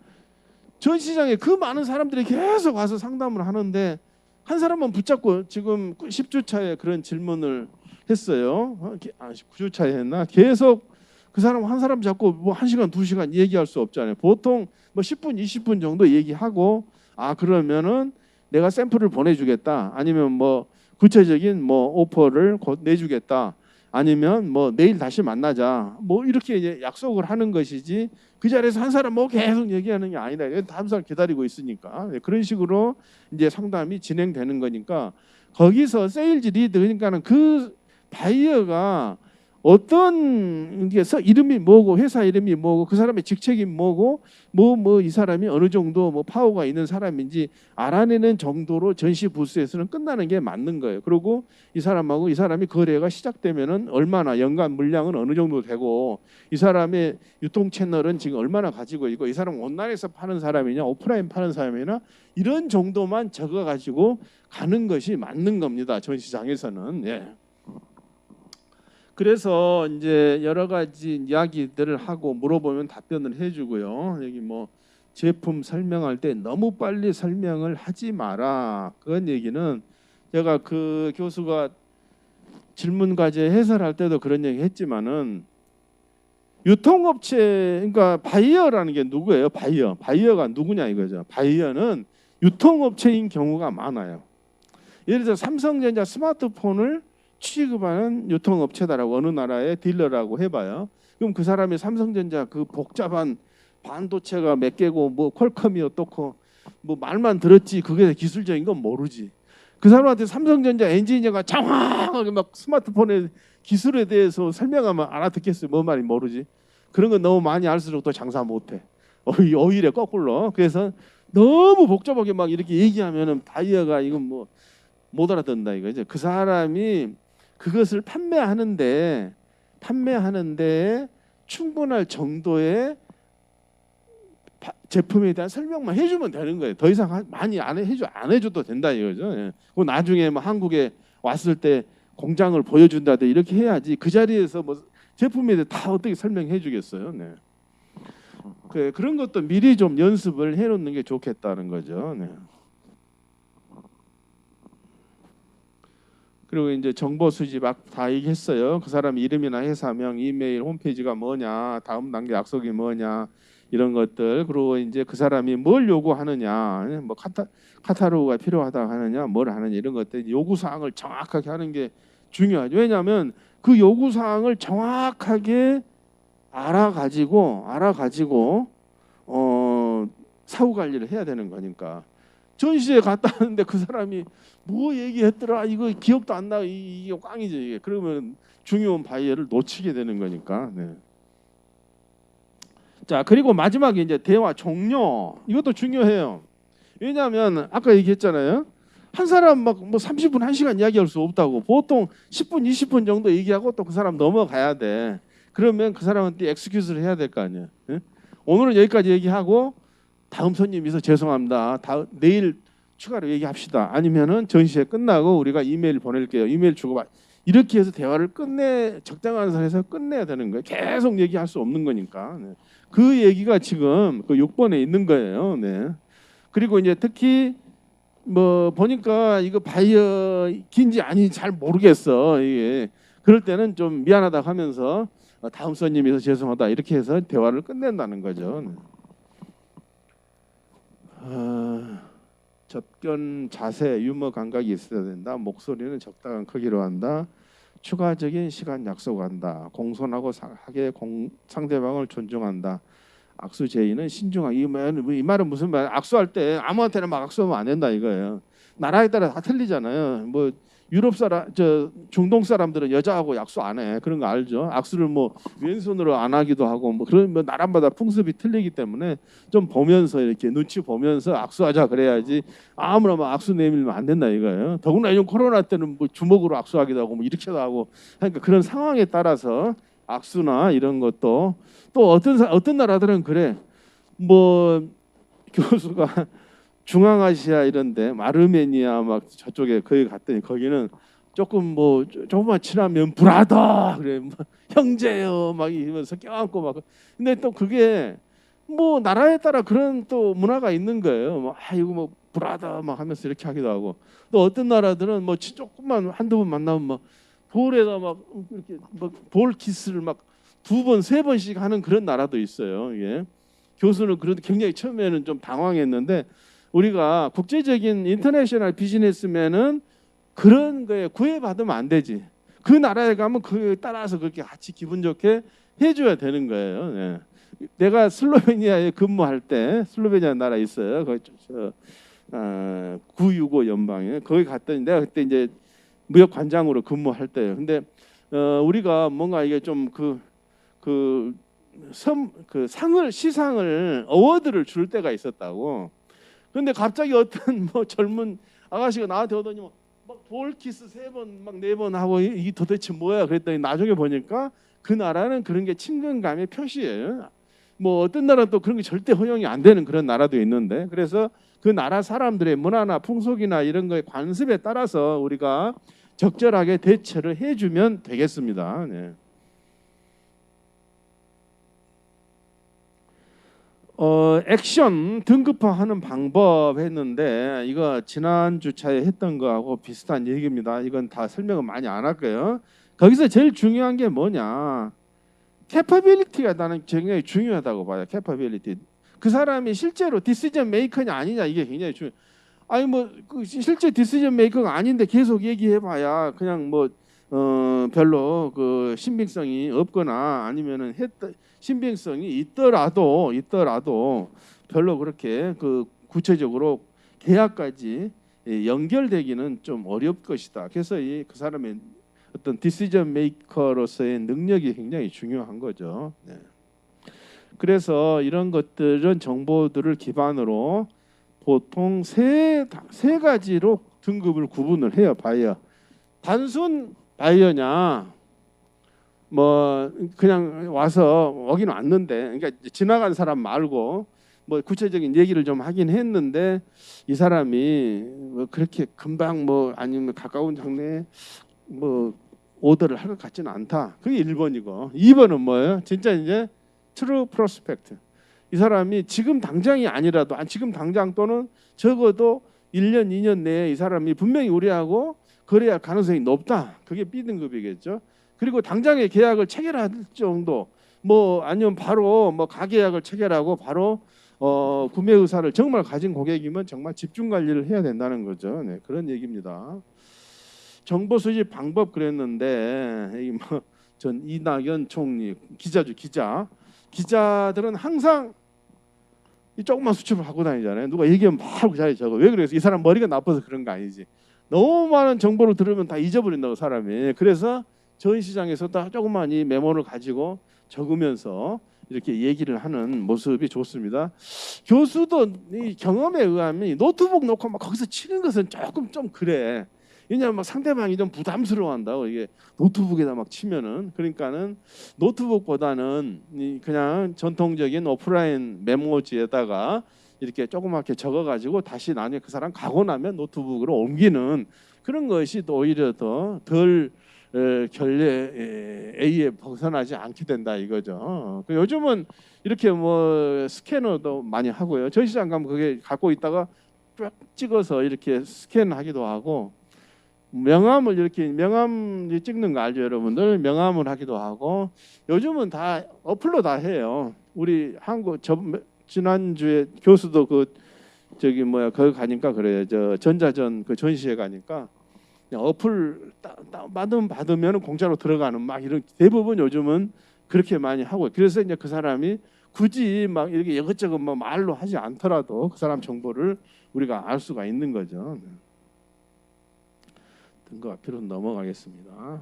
전시장에 그 많은 사람들이 계속 와서 상담을 하는데 한 사람만 붙잡고 지금 10주차에 그런 질문을 했어요. 9주차에 했나? 계속 그 사람 한 사람 잡고 뭐 1시간 2시간 얘기할 수 없잖아요. 보통 뭐 10분 20분 정도 얘기하고 아 그러면은 내가 샘플을 보내주겠다. 아니면 뭐 구체적인 뭐 오퍼를 곧 내주겠다. 아니면 뭐 내일 다시 만나자. 뭐 이렇게 이제 약속을 하는 것이지 그 자리에서 한 사람 뭐 계속 얘기하는 게 아니다. 다음 사람 기다리고 있으니까 그런 식으로 이제 상담이 진행되는 거니까 거기서 세일즈 리드 그러니까는 그 바이어가 어떤 게 이름이 뭐고 회사 이름이 뭐고 그 사람의 직책이 뭐고 뭐 이 사람이 어느 정도 뭐 파워가 있는 사람인지 알아내는 정도로 전시 부스에서는 끝나는 게 맞는 거예요. 그리고 이 사람하고 이 사람이 거래가 시작되면은 얼마나 연간 물량은 어느 정도 되고 이 사람의 유통 채널은 지금 얼마나 가지고 있고 이 사람 온라인에서 파는 사람이냐 오프라인 파는 사람이냐 이런 정도만 적어 가지고 가는 것이 맞는 겁니다. 전시장에서는. 예. 그래서 이제 여러 가지 이야기들을 하고 물어보면 답변을 해주고요. 여기 뭐 제품 설명할 때 너무 빨리 설명을 하지 마라. 그런 얘기는 제가 그 교수가 질문 과제 해설할 때도 그런 얘기 했지만은 유통업체 그러니까 바이어라는 게 누구예요? 바이어가 누구냐 이거죠. 바이어는 유통업체인 경우가 많아요. 예를 들어 삼성전자 스마트폰을 취급하는 유통업체다라고 어느 나라의 딜러라고 해봐요. 그럼 그 사람이 삼성전자 그 복잡한 반도체가 몇 개고 뭐 퀄컴이 어떻고 뭐 말만 들었지 그게 기술적인 건 모르지. 그 사람한테 삼성전자 엔지니어가 정확하게 막 스마트폰의 기술에 대해서 설명하면 알아듣겠어요. 뭔 말인지 모르지. 그런 건 너무 많이 알수록 또 장사 못해. 오히려 거꾸로. 그래서 너무 복잡하게 막 이렇게 얘기하면은 바이어가 이건 뭐 못 알아듣는다 이거죠. 그 사람이 그것을 판매하는데 충분할 정도의 제품에 대한 설명만 해주면 되는 거예요. 더 이상 많이 안 해줘도 된다 이거죠. 예. 나중에 뭐 한국에 왔을 때 공장을 보여준다든 이렇게 해야지 그 자리에서 뭐 제품에 대해 다 어떻게 설명해 주겠어요. 네. 그런 것도 미리 좀 연습을 해놓는 게 좋겠다는 거죠. 네. 그리고 이제 정보 수집 다 얘기했어요. 그 사람 이름이나 회사명, 이메일, 홈페이지가 뭐냐, 다음 단계 약속이 뭐냐 이런 것들. 그리고 이제 그 사람이 뭘 요구하느냐, 뭐 카탈로그가 필요하다 하느냐, 뭘 하느냐 이런 것들 요구 사항을 정확하게 하는 게 중요하죠. 왜냐하면 그 요구 사항을 정확하게 알아가지고 사후 관리를 해야 되는 거니까. 전시회 갔다 왔는데 그 사람이 뭐 얘기했더라 이거 기억도 안 나 이게 꽝이죠 이게. 그러면 중요한 바이어를 놓치게 되는 거니까. 네. 자 그리고 마지막에 이제 대화 종료 이것도 중요해요. 왜냐하면 아까 얘기했잖아요. 한 사람 막 뭐 30분 1시간 이야기할 수 없다고. 보통 10분 20분 정도 얘기하고 또 그 사람 넘어가야 돼. 그러면 그 사람한테 엑스큐즈를 해야 될 거 아니에요. 네? 오늘은 여기까지 얘기하고 다음 손님이 있어 죄송합니다. 내일 추가로 얘기합시다. 아니면은 전시회 끝나고 우리가 이메일 보낼게요. 이메일 주고 이렇게 해서 대화를 적당한 선에서 끝내야 되는 거예요. 계속 얘기할 수 없는 거니까. 네. 그 얘기가 지금 그 6번에 있는 거예요. 네. 그리고 이제 특히 뭐 보니까 이거 바이어 긴지 아닌지 잘 모르겠어. 이게 그럴 때는 좀 미안하다고 하면서 다음 손님이 있어 죄송하다 이렇게 해서 대화를 끝낸다는 거죠. 네. 접견 자세, 유머 감각이 있어야 된다. 목소리는 적당한 크기로 한다. 추가적인 시간 약속한다. 공손하고 상대방을 존중한다. 악수 제의는 신중하게. 이 말은 무슨 말? 악수할 때 아무한테나 막 악수하면 안 된다 이거예요. 나라에 따라 다 틀리잖아요. 뭐 유럽 사람, 중동 사람들은 여자하고 악수 안 해. 그런 거 알죠? 악수를 뭐 왼손으로 안 하기도 하고 뭐 그런 뭐 나라마다 풍습이 틀리기 때문에 좀 보면서 이렇게 눈치 보면서 악수하자 그래야지 아무나 막 악수 내밀면 안 된다 이거예요. 더구나 요즘 코로나 때는 뭐 주먹으로 악수하기도 하고 뭐 이렇게도 하고 그러니까 그런 상황에 따라서 악수나 이런 것도 또 어떤 나라들은 그래. 뭐 교수가 중앙아시아 이런데 아르메니아 막 저쪽에 거기 갔더니 거기는 조금 뭐 조금만 친하면 브라더 그래 뭐 형제요 막 이러면서 껴안고 막 근데 또 그게 뭐 나라에 따라 그런 또 문화가 있는 거예요. 뭐 이거 뭐 브라더 막 하면서 이렇게 하기도 하고 또 어떤 나라들은 뭐 조금만 한두 번 만나면 막 볼에다 막 이렇게 볼 키스를 막 2번 3번씩 하는 그런 나라도 있어요. 이게 교수는 그래도 굉장히 처음에는 좀 당황했는데 우리가 국제적인 인터내셔널 비즈니스면은 그런 거에 구애받으면 안 되지. 그 나라에 가면 그에 따라서 그렇게 같이 기분 좋게 해줘야 되는 거예요. 네. 내가 슬로베니아에 근무할 때, 슬로베니아 나라 있어요. 거기 965 연방에 거기 갔더니 내가 그때 이제 무역 관장으로 근무할 때예요. 근데 우리가 뭔가 이게 좀 그 상을 시상을 어워드를 줄 때가 있었다고. 근데 갑자기 어떤 뭐 젊은 아가씨가 나한테 오더니 막 볼키스 3번 막 4번 하고 이게 도대체 뭐야 그랬더니 나중에 보니까 그 나라는 그런 게 친근감의 표시예요. 뭐 어떤 나라는 또 그런 게 절대 허용이 안 되는 그런 나라도 있는데, 그래서 그 나라 사람들의 문화나 풍속이나 이런 거에 관습에 따라서 우리가 적절하게 대처를 해주면 되겠습니다. 네. 액션 등급화하는 방법 했는데 이거 지난 주차에 했던 거하고 비슷한 얘기입니다. 이건 다 설명은 많이 안 할게요. 거기서 제일 중요한 게 뭐냐? 캐퍼빌리티가 나는 굉장히 중요하다고 봐요. 캐퍼빌리티. 그 사람이 실제로 디시전 메이커냐 아니냐 이게 굉장히 중요. 아니 뭐 실제 디시전 메이커가 아닌데 계속 얘기해봐야 그냥 뭐 별로 그 신빙성이 없거나 아니면은 신빙성이 있더라도 별로 그렇게 그 구체적으로 계약까지 연결되기는 좀 어렵을 것이다. 그래서 그 사람의 어떤 디시전 메이커로서의 능력이 굉장히 중요한 거죠. 네. 그래서 이런 것들은 정보들을 기반으로 보통 세 가지로 등급을 구분을 해요. 바이어. 단순 바이어냐, 뭐 그냥 와서 오긴 왔는데, 그러니까 지나간 사람 말고 뭐 구체적인 얘기를 좀 하긴 했는데 이 사람이 뭐 그렇게 금방 뭐 아니면 가까운 장래에 뭐 오더를 할 것 같지는 않다. 그게 1번이고, 2번은 뭐예요? 진짜 이제 트루 프로스펙트. 이 사람이 지금 당장이 아니라도 지금 당장 또는 적어도 1년 2년 내에 이 사람이 분명히 우리하고 거래할 가능성이 높다. 그게 B등급이겠죠. 그리고 당장의 계약을 체결할 정도, 뭐 아니면 바로 뭐 가계약을 체결하고 바로 구매 의사를 정말 가진 고객이면 정말 집중 관리를 해야 된다는 거죠. 네, 그런 얘기입니다. 정보 수집 방법 그랬는데 전 이낙연 총리 기자죠. 기자들은 항상 이 조금만 수첩을 하고 다니잖아요. 누가 얘기하면 바로 그 자리에 적어. 왜 그래서 이 사람 머리가 나빠서 그런 거 아니지. 너무 많은 정보를 들으면 다 잊어버린다고 사람이. 그래서 전시장에서 다 조그만 이 메모를 가지고 적으면서 이렇게 얘기를 하는 모습이 좋습니다. 교수도 이 경험에 의하면 노트북 놓고 막 거기서 치는 것은 조금 좀 그래. 왜냐하면 막 상대방이 좀 부담스러워한다고 이게 노트북에다 막 치면은. 그러니까는 노트북보다는 그냥 전통적인 오프라인 메모지에다가 이렇게 조그맣게 적어가지고 다시 나중에 그 사람 가고 나면 노트북으로 옮기는 그런 것이 또 오히려 더 덜 A에 벗어나지 않게 된다 이거죠. 요즘은 이렇게 뭐 스캐너도 많이 하고요. 전시장 가면 그게 갖고 있다가 쫙 찍어서 이렇게 스캔하기도 하고, 명함을 이렇게 명함 찍는 거 알죠, 여러분들? 명함을 하기도 하고 요즘은 다 어플로 다 해요. 우리 한국 지난주에 교수도 거기 가니까 그래요. 전자전 그 전시회 가니까 어플 받으면 공짜로 들어가는 막 이런 대부분 요즘은 그렇게 많이 하고, 그래서 이제 그 사람이 굳이 막 이렇게 이것저것 뭐 말로 하지 않더라도 그 사람 정보를 우리가 알 수가 있는 거죠. 등급 앞으로 넘어가겠습니다.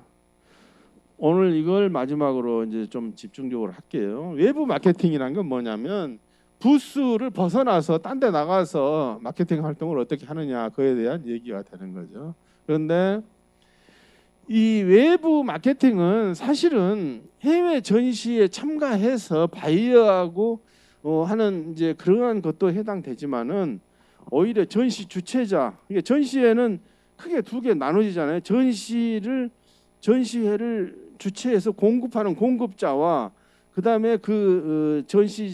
오늘 이걸 마지막으로 이제 좀 집중적으로 할게요. 외부 마케팅이란 건 뭐냐면 부스를 벗어나서 딴 데 나가서 마케팅 활동을 어떻게 하느냐, 그에 대한 얘기가 되는 거죠. 그런데 이 외부 마케팅은 사실은 해외 전시에 참가해서 바이어하고 하는 이제 그러한 것도 해당되지만은 오히려 전시 주최자, 이게 전시회는 크게 두 개 나눠지잖아요. 전시회를 주최해서 공급하는 공급자와 그다음에 그 전시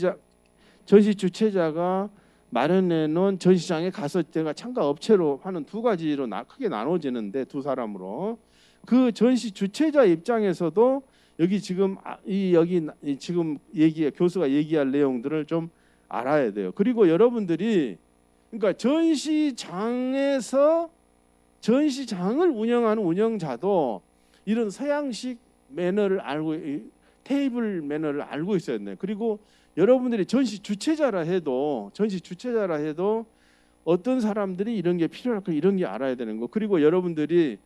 주최자가 마련해 놓은 전시장에 가서 제가 참가 업체로 하는 두 가지로 크게 나눠지는데, 두 사람으로 그 전시 주최자 입장에서도 여기 지금 지금 교수가 얘기할 내용들을 좀 알아야 돼요. 그리고 여러분들이 그러니까 전시장을 운영하는 운영자도 이런 서양식 매너를 알고 테이블 매너를 알고 있어야 돼요. 그리고 여러분들이 전시 주최자라 해도 어떤 사람들이 이런 게 필요할까 이런 게 알아야 되는 거. 그리고 여러분들이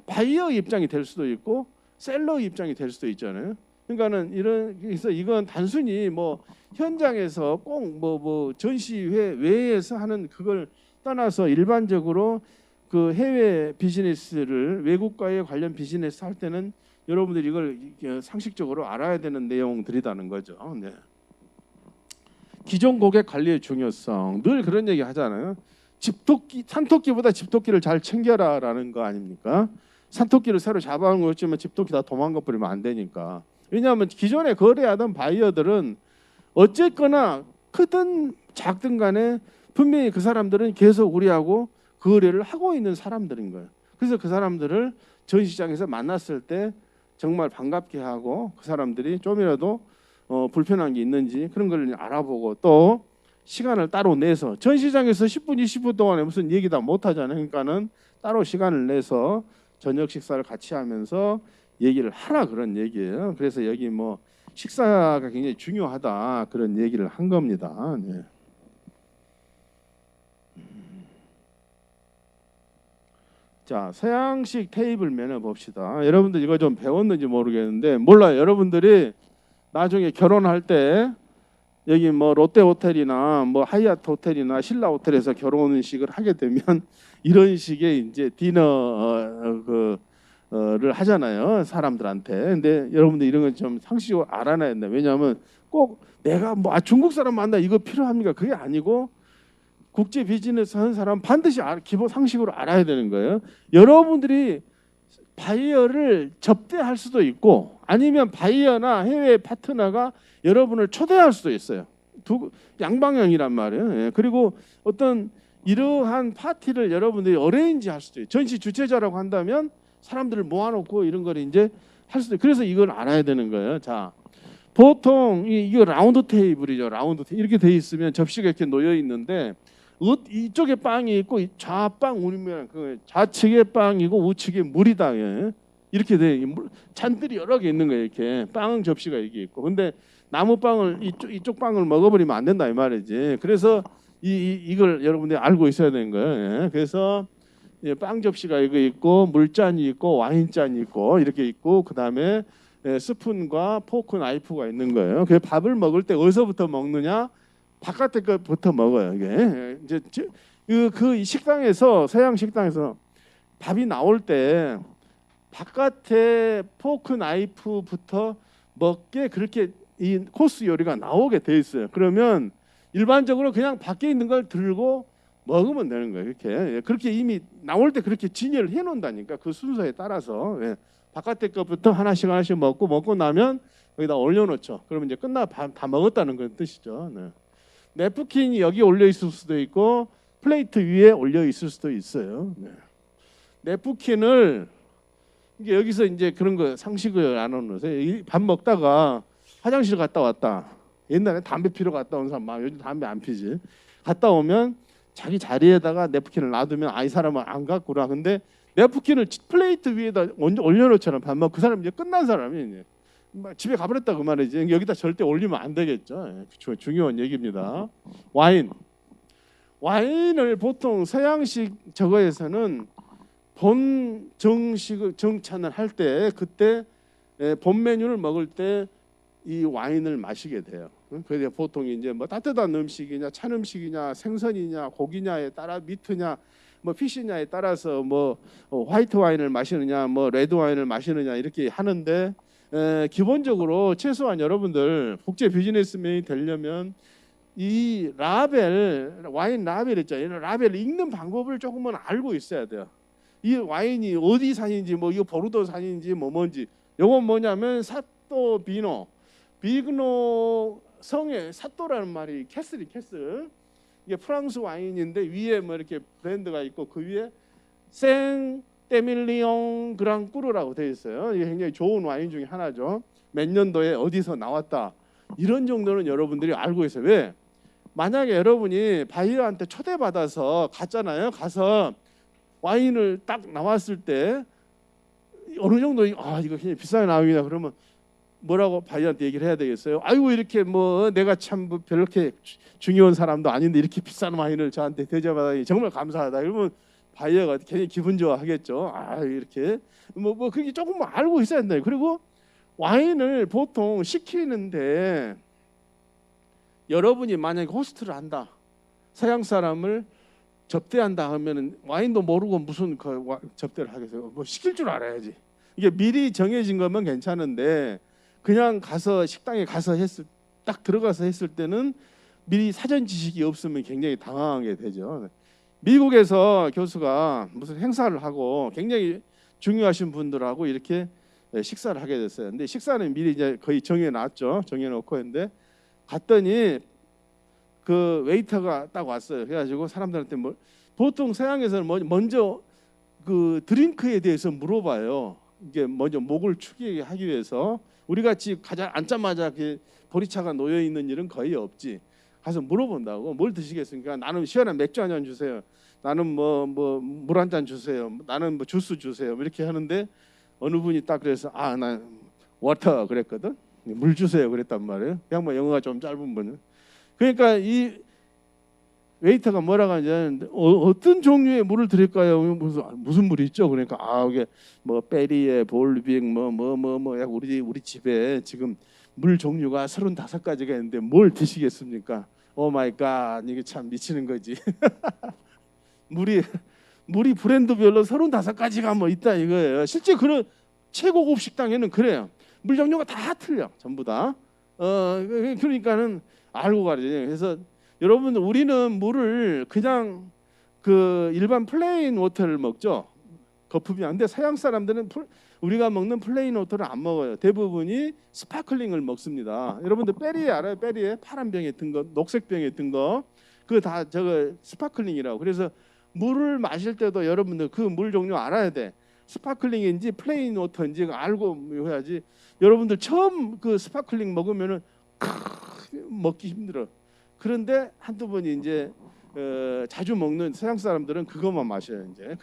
바이어 입장이 될 수도 있고 셀러 입장이 될 수도 있잖아요. 그러니까는 그래서 이건 단순히 뭐 현장에서 꼭 뭐 전시회 외에서 하는 그걸 떠나서 일반적으로 그 해외 비즈니스를 외국과의 관련 비즈니스 할 때는 여러분들이 이걸 상식적으로 알아야 되는 내용들이라는 거죠. 네. 기존 고객 관리의 중요성 늘 그런 얘기 하잖아요. 산토끼보다 집토끼를 잘 챙겨라라는 거 아닙니까? 산토끼를 새로 잡아온 거였지만 집토끼 다 도망가 버리면 안 되니까. 왜냐하면 기존에 거래하던 바이어들은 어쨌거나 크든 작든 간에 분명히 그 사람들은 계속 우리하고 거래를 하고 있는 사람들인 거예요. 그래서 그 사람들을 전시장에서 만났을 때 정말 반갑게 하고 그 사람들이 좀이라도 불편한 게 있는지 그런 걸 알아보고 또 시간을 따로 내서 전시장에서 10분, 20분 동안에 무슨 얘기 다 못 하잖아요. 그러니까는 따로 시간을 내서 저녁 식사를 같이 하면서 얘기를 하라 그런 얘기예요. 그래서 여기 뭐 식사가 굉장히 중요하다 그런 얘기를 한 겁니다. 네. 자, 서양식 테이블 매너 봅시다. 여러분들 이거 좀 배웠는지 모르겠는데 몰라요. 여러분들이 나중에 결혼할 때 여기 뭐 롯데 호텔이나 뭐 하얏트 호텔이나 신라 호텔에서 결혼식을 하게 되면 이런 식의 이제 디너를 하잖아요. 사람들한테. 근데 여러분들 이런 건 좀 상식적으로 알아놔야 된다. 왜냐하면 꼭 내가 뭐 중국 사람 만나 이거 필요합니까? 그게 아니고 국제 비즈니스 하는 사람 반드시 기본 상식으로 알아야 되는 거예요. 여러분들이 바이어를 접대할 수도 있고 아니면 바이어나 해외 파트너가 여러분을 초대할 수도 있어요. 양방향이란 말이에요. 예. 그리고 어떤 이러한 파티를 여러분들이 어레인지 할 수도 있어요. 전시 주최자라고 한다면 사람들을 모아놓고 이런 걸 이제 할 수도 있어요. 그래서 이걸 알아야 되는 거예요. 자, 보통 이거 라운드 테이블이죠. 라운드 테이블 이렇게 돼 있으면 접시가 이렇게 놓여 있는데 이쪽에 빵이 있고 좌빵 우리면 그 좌측에 빵이고 우측에 물이다. 이렇게 돼 잔들이 여러 개 있는 거예요. 이렇게 빵 접시가 이게 있고. 근데 나무 빵을 이쪽 빵을 먹어버리면 안 된다 이 말이지. 그래서 이걸 여러분들이 알고 있어야 되는 거예요. 그래서 빵 접시가 이거 있고 물잔이 있고 와인잔이 있고 이렇게 있고 그 다음에 스푼과 포크 나이프가 있는 거예요. 그 밥을 먹을 때 어디서부터 먹느냐? 바깥에 것부터 먹어요. 이게 이제 그 식당에서 서양 식당에서 밥이 나올 때 바깥에 포크 나이프부터 먹게 그렇게 이 코스 요리가 나오게 돼 있어요. 그러면 일반적으로 그냥 밖에 있는 걸 들고 먹으면 되는 거예요. 그렇게 이미 나올 때 그렇게 진열을 해놓는다니까 그 순서에 따라서 바깥에 것부터 하나씩 먹고 나면 여기다 올려놓죠. 그러면 이제 다 먹었다는 건 뜻이죠. 네. 냅킨이 여기 올려 있을 수도 있고 플레이트 위에 올려 있을 수도 있어요. 네. 냅킨을 여기서 이제 그런 거 상식을 안 하는 밥 먹다가 화장실 갔다 왔다. 옛날에 담배 피러 갔다 온 사람 요즘 담배 안 피지. 갔다 오면 자기 자리에다가 냅킨을 놔두면 이 사람은 안 갖고라. 근데 냅킨을 플레이트 위에다 올려놓잖아. 밥 먹고 그 사람 이제 끝난 사람이 이제 집에 가버렸다 그 말이지. 여기다 절대 올리면 안 되겠죠. 중요한 얘기입니다. 와인을 보통 서양식 저거에서는 본 정찬을 할 때 그때 본 메뉴를 먹을 때 이 와인을 마시게 돼요. 그래서 보통 이제 뭐 따뜻한 음식이냐 찬 음식이냐 생선이냐 고기냐에 따라 미트냐 뭐 피시냐에 따라서 뭐 화이트 와인을 마시느냐 뭐 레드 와인을 마시느냐 이렇게 하는데 기본적으로 최소한 여러분들 국제 비즈니스맨이 되려면 이 와인 라벨 있잖아요. 라벨을 읽는 방법을 조금은 알고 있어야 돼요. 이 와인이 어디 산인지 뭐 이거 보르도 산인지 뭔지 이건 뭐냐면 사또 비그노 성의 사또라는 말이 캐슬 이게 프랑스 와인인데 위에 뭐 이렇게 브랜드가 있고 그 위에 생 때밀리옹 그랑꾸르라고 되어 있어요. 이게 굉장히 좋은 와인 중에 하나죠. 몇 년도에 어디서 나왔다 이런 정도는 여러분들이 알고 있어요. 왜? 만약에 여러분이 바이어한테 초대받아서 갔잖아요. 가서 와인을 딱 나왔을 때 어느 정도 이거 굉장히 비싸게 나옵니다. 그러면 뭐라고 바이어한테 얘기를 해야 되겠어요? 아이고 이렇게 뭐 내가 참 별렇게 중요한 사람도 아닌데 이렇게 비싼 와인을 저한테 대접하다니 정말 감사하다. 이러면 바이어가 굉장히 기분 좋아하겠죠. 이렇게 뭐 그게 조금 알고 있어야 된다. 그리고 와인을 보통 시키는데 여러분이 만약에 호스트를 한다, 서양 사람을 접대한다 하면은 와인도 모르고 무슨 접대를 하겠어요? 뭐 시킬 줄 알아야지. 이게 미리 정해진 거면 괜찮은데 그냥 가서 식당에 가서 딱 들어가서 했을 때는 미리 사전 지식이 없으면 굉장히 당황하게 되죠. 미국에서 교수가 무슨 행사를 하고 굉장히 중요하신 분들하고 이렇게 식사를 하게 됐어요. 근데 식사는 미리 이제 거의 정해놨죠. 정해놓고 했는데 갔더니 그 웨이터가 딱 왔어요. 그래가지고 사람들한테 보통 서양에서는 먼저 그 드링크에 대해서 물어봐요. 이게 먼저 목을 축이게 하기 위해서. 우리 같이 앉자마자 보리차가 놓여 있는 일은 거의 없지. 가서 물어본다고. 뭘 드시겠습니까? 나는 시원한 맥주 한 잔 주세요. 나는 물 한 잔 주세요. 나는 주스 주세요. 이렇게 하는데 어느 분이 딱 그래서 난 워터 그랬거든. 물 주세요 그랬단 말이에요. 그냥 영어가 좀 짧은 분은. 그러니까 이 웨이터가 뭐라고 하냐면 어떤 종류의 물을 드릴까요? 무슨 물이 있죠? 그러니까 이게 베리에 볼빅 우리 집에 지금 물 종류가 35가지가 있는데 뭘 드시겠습니까? 오 마이 갓, 이게 참 미치는 거지. 물이 브랜드별로 35가지가 있다 이거예요. 실제 그런 최고급 식당에는 그래요. 물 종류가 다 틀려, 전부 다. 그러니까는 알고 가야죠. 그래서 여러분, 우리는 물을 그냥 그 일반 플레인 워터를 먹죠. 거품이 안 돼. 서양 사람들은 우리가 먹는 플레인 워터를 안 먹어요. 대부분이 스파클링을 먹습니다. 여러분들 베리에 알아요? 베리에 파란 병에 든 거, 녹색 병에 든 거, 그거 다 저거 스파클링이라고. 그래서 물을 마실 때도 여러분들 그 물 종류 알아야 돼. 스파클링인지 플레인 워터인지 알고 해야지. 여러분들 처음 그 스파클링 먹으면은 먹기 힘들어. 그런데 한두 번이 이제 자주 먹는 서양 사람들은 그것만 마셔요. 이제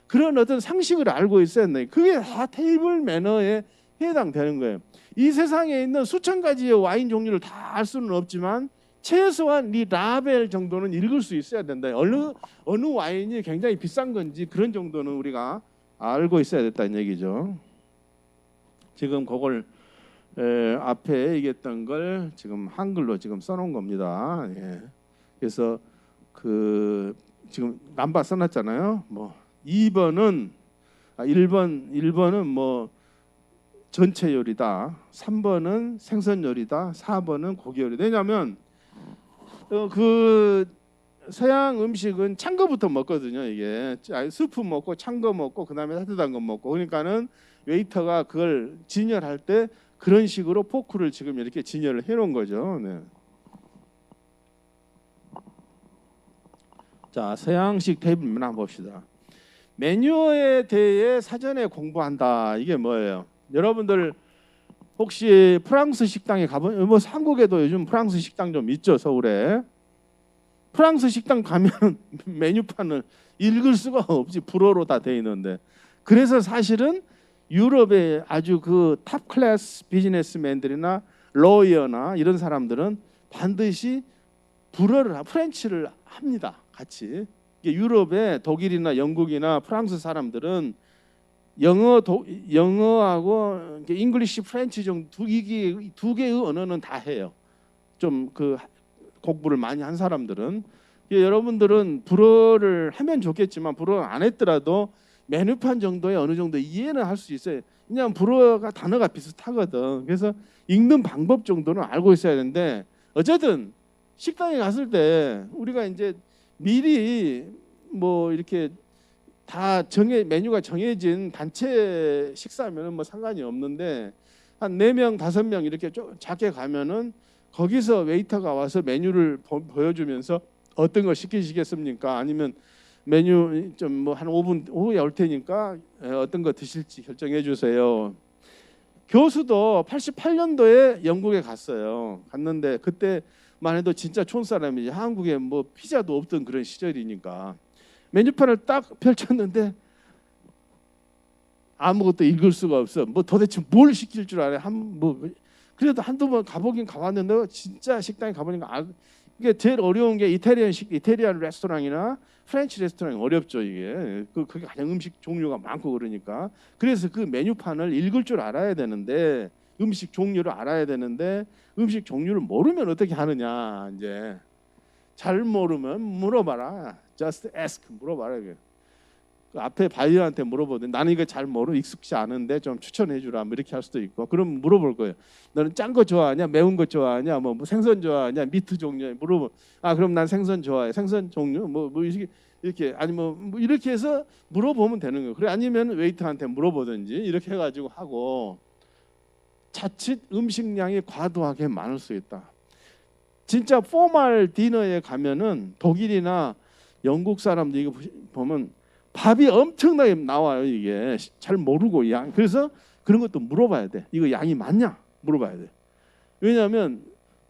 그런 어떤 상식을 알고 있어야 된다. 그게 다 테이블 매너에 해당되는 거예요. 이 세상에 있는 수천 가지의 와인 종류를 다 알 수는 없지만 최소한 이 라벨 정도는 읽을 수 있어야 된다. 어느 와인이 굉장히 비싼 건지 그런 정도는 우리가 알고 있어야 됐다는 얘기죠. 지금 그걸 앞에 얘기했던 걸 지금 한글로 지금 써놓은 겁니다. 예. 그래서 지금 남바 써놨잖아요. 2번은 1번은 전체 요리다. 3번은 생선 요리다. 4번은 고기 요리다. 왜냐하면 그 서양 음식은 찬 거부터 먹거든요. 이게 스프 먹고 찬 거 먹고 그다음에 따뜻한 거 먹고. 그러니까는 웨이터가 그걸 진열할 때 그런 식으로 포크를 지금 이렇게 진열을 해놓은 거죠. 네. 자, 서양식 테이블만 한번 봅시다. 메뉴에 대해 사전에 공부한다. 이게 뭐예요? 여러분들 혹시 프랑스 식당에 가본? 한국에도 요즘 프랑스 식당 좀 있죠, 서울에. 프랑스 식당 가면 메뉴판을 읽을 수가 없지. 불어로 다 돼 있는데. 그래서 사실은 유럽의 아주 그 탑 클래스 비즈니스맨들이나 로이어나 이런 사람들은 반드시 프렌치를 합니다. 같이. 유럽의 독일이나 영국이나 프랑스 사람들은 영어하고 잉글리시 프렌치 정도 두 개의 언어는 다 해요. 좀 공부를 많이 한 사람들은. 여러분들은 불어를 하면 좋겠지만 불어 안 했더라도 메뉴판 정도의 어느 정도 이해는 할 수 있어요. 왜냐하면 불어가 단어가 비슷하거든. 그래서 읽는 방법 정도는 알고 있어야 되는데 어쨌든 식당에 갔을 때 우리가 이제 미리 이렇게 다 메뉴가 정해진 단체 식사면 상관이 없는데 한 4명, 5명 이렇게 좀 작게 가면은 거기서 웨이터가 와서 메뉴를 보여주면서 어떤 거 시키시겠습니까? 아니면 메뉴 좀 한 5분 후에 올 테니까 어떤 거 드실지 결정해 주세요. 교수도 88년도에 영국에 갔어요. 갔는데 그때 해도 진짜 촌사람이지. 한국에 뭐 피자도 없던 그런 시절이니까 메뉴판을 딱 펼쳤는데 아무것도 읽을 수가 없어. 뭐 도대체 뭘 시킬 줄 알아? 그래도 한두 번 가보긴 가봤는데 진짜 식당에 가보니까 이게 제일 어려운 게 이태리안 레스토랑이나 프렌치 레스토랑이 어렵죠. 이게 그게 가장 음식 종류가 많고 그러니까. 그래서 그 메뉴판을 읽을 줄 알아야 되는데 음식 종류를 알아야 되는데 음식 종류를 모르면 어떻게 하느냐. 이제 잘 모르면 물어봐라. Just ask. 물어봐라. 그 앞에 바이어한테 물어보는데 나는 이거 잘 모르고 익숙지 않은데 좀 추천해 주라. 뭐 이렇게 할 수도 있고. 그럼 물어볼 거예요. 너는 짠 거 좋아하냐? 매운 거 좋아하냐? 뭐 생선 좋아하냐? 미트 종류 물어보. 그럼 난 생선 좋아해. 생선 종류 뭐 이렇게 아니 뭐 이렇게 해서 물어보면 되는 거예요. 그래 아니면 웨이터한테 물어보든지 이렇게 해가지고 하고 자칫 음식량이 과도하게 많을 수 있다. 진짜 포멀 디너에 가면은 독일이나 영국 사람들 이거 보면 밥이 엄청나게 나와요. 이게 잘 모르고 양. 그래서 그런 것도 물어봐야 돼. 이거 양이 맞냐? 물어봐야 돼. 왜냐하면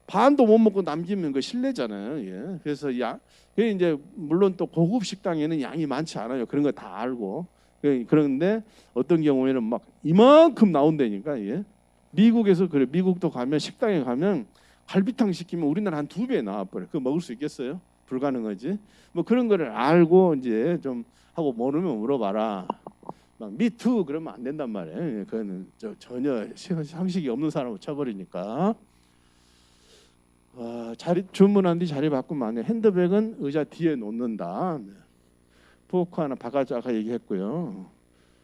반도 못 먹고 남기면 그 실례잖아요. 예. 그래서 그게 이제 물론 또 고급 식당에는 양이 많지 않아요. 그런 거 다 알고. 그런데 어떤 경우에는 막 이만큼 나온다니까. 예. 미국에서 그래. 미국도 가면 식당에 가면 갈비탕 시키면 우리나라 한 2배 나와버려. 그거 먹을 수 있겠어요? 불가능하지. 뭐 그런 거를 알고 이제 좀 하고 모르면 물어봐라. 막 미투 그러면 안 된단 말이에요. 그거는 전혀 상식이 없는 사람을 쳐버리니까. 자리 주문한 뒤 자리 바꾸면 안 돼. 핸드백은 의자 뒤에 놓는다. 포크 하나 바가지 아까 얘기했고요.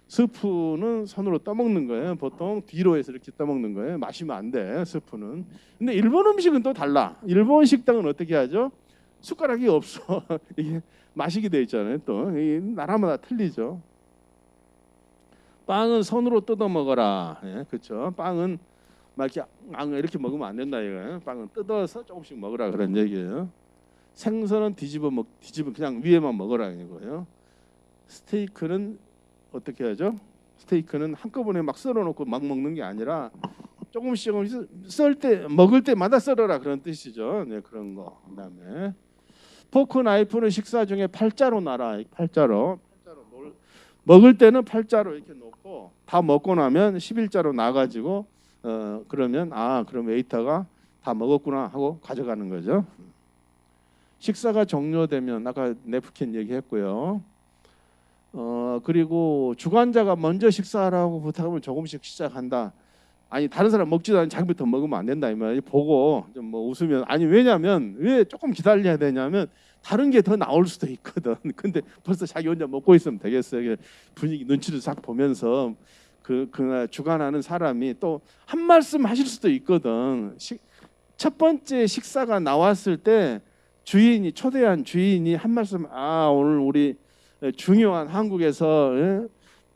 스프는 손으로 떠먹는 거예요. 보통 뒤로 해서 이렇게 떠먹는 거예요. 마시면 안 돼. 스프는. 근데 일본 음식은 또 달라. 일본 식당은 어떻게 하죠? 숟가락이 없어. 이게 마시게 돼 있잖아요. 또 나라마다 틀리죠. 빵은 손으로 뜯어 먹어라. 예, 그렇죠. 빵은 막 이렇게 먹으면 안 된다 이거예요. 빵은 뜯어서 조금씩 먹으라 그런 얘기예요. 생선은 뒤집어 그냥 위에만 먹으라 이거예요. 스테이크는 어떻게 하죠? 스테이크는 한꺼번에 막 썰어놓고 막 먹는 게 아니라 조금씩 먹을 때마다 썰어라 그런 뜻이죠. 네, 그런 거. 그다음에 포크 나이프는 식사 중에 팔자로 놔라. 팔자로 먹을 때는 팔자로 이렇게 놓고 다 먹고 나면 11자로 놔가지고 그러면 그럼 웨이터가 다 먹었구나 하고 가져가는 거죠. 식사가 종료되면 아까 냅킨 얘기했고요. 그리고 주관자가 먼저 식사하라고 부탁하면 조금씩 시작한다. 아니 다른 사람 먹지도 않은 자기부터 먹으면 안 된다 이 말이에요. 보고 좀 뭐 웃으면 왜냐면 왜 조금 기다려야 되냐면 다른 게 더 나올 수도 있거든. 근데 벌써 자기 혼자 먹고 있으면 되겠어요. 분위기 눈치를 싹 보면서 그날 주관하는 사람이 또 한 말씀 하실 수도 있거든. 첫 번째 식사가 나왔을 때 초대한 주인이 한 말씀 오늘 우리 중요한 한국에서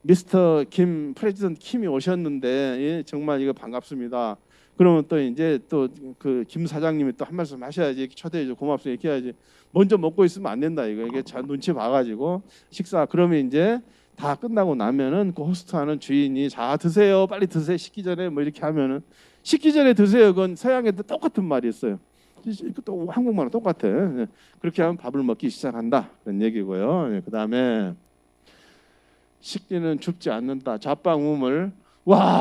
미스터 김 프레지던트 킴이 오셨는데 정말 이거 반갑습니다. 그러면 또 이제 또 그 김 사장님이 또 한 말씀 하셔야지. 초대해 줘 고맙습니다 이렇게 해야지. 먼저 먹고 있으면 안 된다 이게 잘 눈치 봐가지고 식사 그러면 이제 다 끝나고 나면은 그 호스트하는 주인이 자 드세요 빨리 드세요 식기 전에 뭐 이렇게 하면은 식기 전에 드세요 그건 서양에도 똑같은 말이 있어요. 또 한국말은 똑같아. 그렇게 하면 밥을 먹기 시작한다 그런 얘기고요. 그다음에 식기는 죽지 않는다. 좌방우물.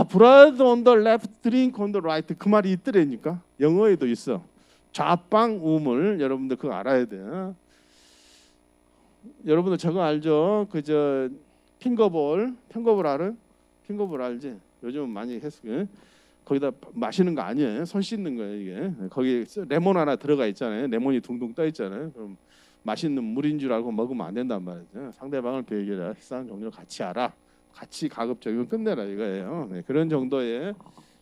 blood on the left, drink on the right. 그 말이 있더라니까. 영어에도 있어. 좌방우물. 여러분들 그거 알아야 돼. 여러분들 저거 알죠? 핑거볼 알아? 핑거볼 알지? 요즘 많이 했어요. 거기다 마시는 거 아니에요. 손 씻는 거예요 이게. 거기 레몬 하나 들어가 있잖아요. 레몬이 둥둥 떠 있잖아요. 그럼 맛있는 물인 줄 알고 먹으면 안 된단 말이죠. 상대방을 배려해라. 식사 종류를 같이 알아. 같이 가급적이면 끝내라 이거예요. 네, 그런 정도의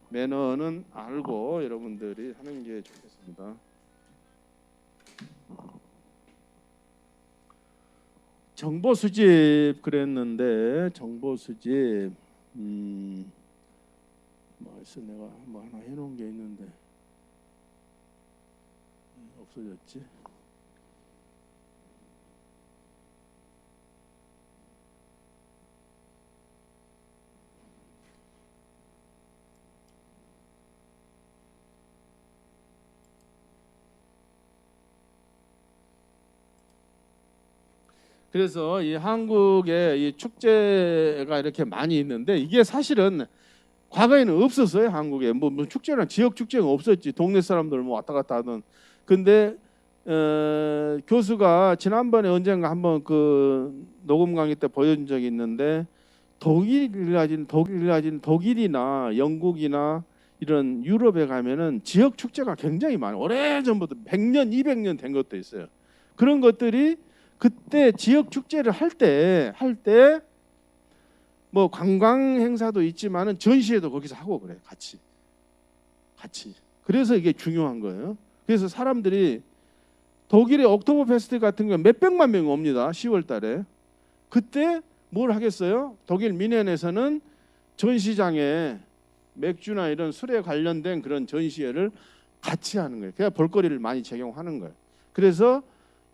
매너는 알고 여러분들이 하는 게 좋겠습니다. 정보 수집 그랬는데 정보 수집 뭐있어 내가 뭐 하나 해놓은 게 있는데 없어졌지. 그래서 이 한국에 이 축제가 이렇게 많이 있는데 이게 사실은 과거에는 없었어요. 한국에 뭐 축제나 지역 축제가 없었지. 동네 사람들 뭐 왔다 갔다 하던. 근데 교수가 지난번에 언젠가 한번 그 녹음 강의 때 보여준 적이 있는데 독일이나 영국이나 이런 유럽에 가면은 지역 축제가 굉장히 많아요. 오래전부터 100년, 200년 된 것도 있어요. 그런 것들이 그때 지역 축제를 할 때 뭐 관광 행사도 있지만은 전시회도 거기서 하고 그래요. 같이. 그래서 이게 중요한 거예요. 그래서 사람들이 독일의 옥토버 페스트 같은 경우 몇백만 명이 옵니다. 10월 달에. 그때 뭘 하겠어요? 독일 미넨에서는 전시장에 맥주나 이런 술에 관련된 그런 전시회를 같이 하는 거예요. 그냥 볼거리를 많이 제공하는 거예요. 그래서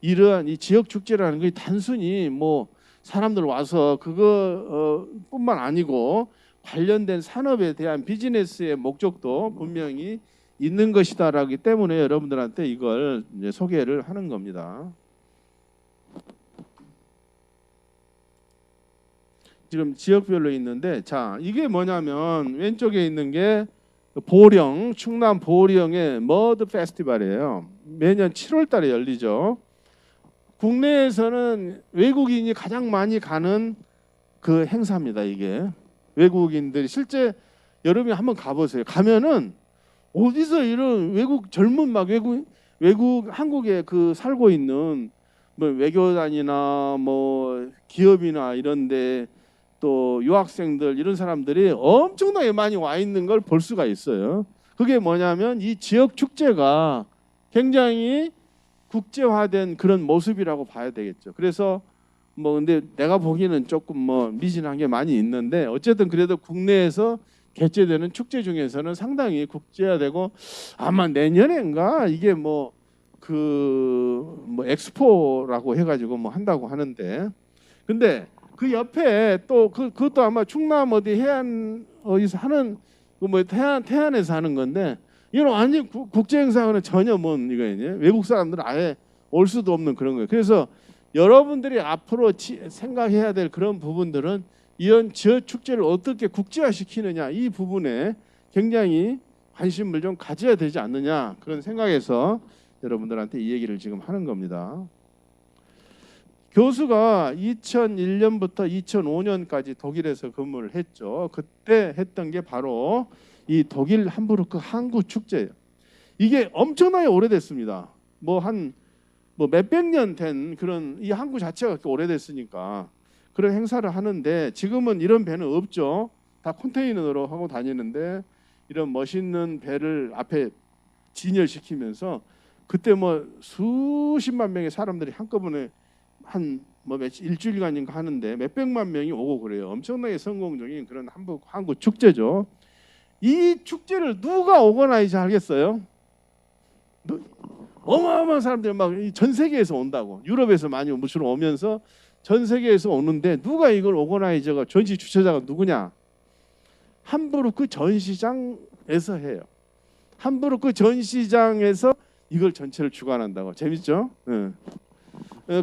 이러한 이 지역 축제라는 게 단순히 뭐 사람들 와서 그거 뿐만 아니고 관련된 산업에 대한 비즈니스의 목적도 분명히 있는 것이다라기 때문에 여러분들한테 이걸 이제 소개를 하는 겁니다. 지금 지역별로 있는데 자 이게 뭐냐면 왼쪽에 있는 게 보령 충남 보령의 머드 페스티벌이에요. 매년 7월 달에 열리죠. 국내에서는 외국인이 가장 많이 가는 그 행사입니다. 이게 외국인들이 실제 여러분이 한번 가보세요. 가면은 어디서 이런 외국 젊은 막 외국 한국에 그 살고 있는 뭐 외교단이나 뭐 기업이나 이런데 또 유학생들 이런 사람들이 엄청나게 많이 와 있는 걸 볼 수가 있어요. 그게 뭐냐면 이 지역 축제가 굉장히 국제화된 그런 모습이라고 봐야 되겠죠. 그래서 뭐 근데 내가 보기에는 조금 뭐 미진한 게 많이 있는데 어쨌든 그래도 국내에서 개최되는 축제 중에서는 상당히 국제화되고 아마 내년엔가 이게 뭐 엑스포라고 해가지고 뭐 한다고 하는데 근데 그 옆에 또 그것도 아마 충남 어디 해안 어디서 하는 뭐 태안에서 하는 건데 이건 완전 국제 행사는 전혀 뭔 이거예요. 외국 사람들은 아예 올 수도 없는 그런 거예요. 그래서 여러분들이 앞으로 생각해야 될 그런 부분들은 이런 지역 축제를 어떻게 국제화시키느냐 이 부분에 굉장히 관심을 좀 가져야 되지 않느냐 그런 생각에서 여러분들한테 이 얘기를 지금 하는 겁니다. 교수가 2001년부터 2005년까지 독일에서 근무를 했죠. 그때 했던 게 바로 이 독일 함부르크 항구 축제예요. 이게 엄청나게 오래됐습니다. 뭐 몇백 년 된 그런 이 항구 자체가 그렇게 오래됐으니까 그런 행사를 하는데 지금은 이런 배는 없죠. 다 컨테이너로 하고 다니는데 이런 멋있는 배를 앞에 진열시키면서 그때 뭐 수십만 명의 사람들이 한꺼번에 뭐 일주일간인가 하는데 몇백만 명이 오고 그래요. 엄청나게 성공적인 그런 한국 축제죠. 이 축제를 누가 오거나이즈 하겠어요? 어마어마한 사람들이 막 전 세계에서 온다고. 유럽에서 많이 무시로 오면서 전 세계에서 오는데 누가 이걸 오거나이저가 전시 주최자가 누구냐? 함부르크 전시장에서 해요. 함부르크 전시장에서 이걸 전체를 주관한다고. 재밌죠? 네.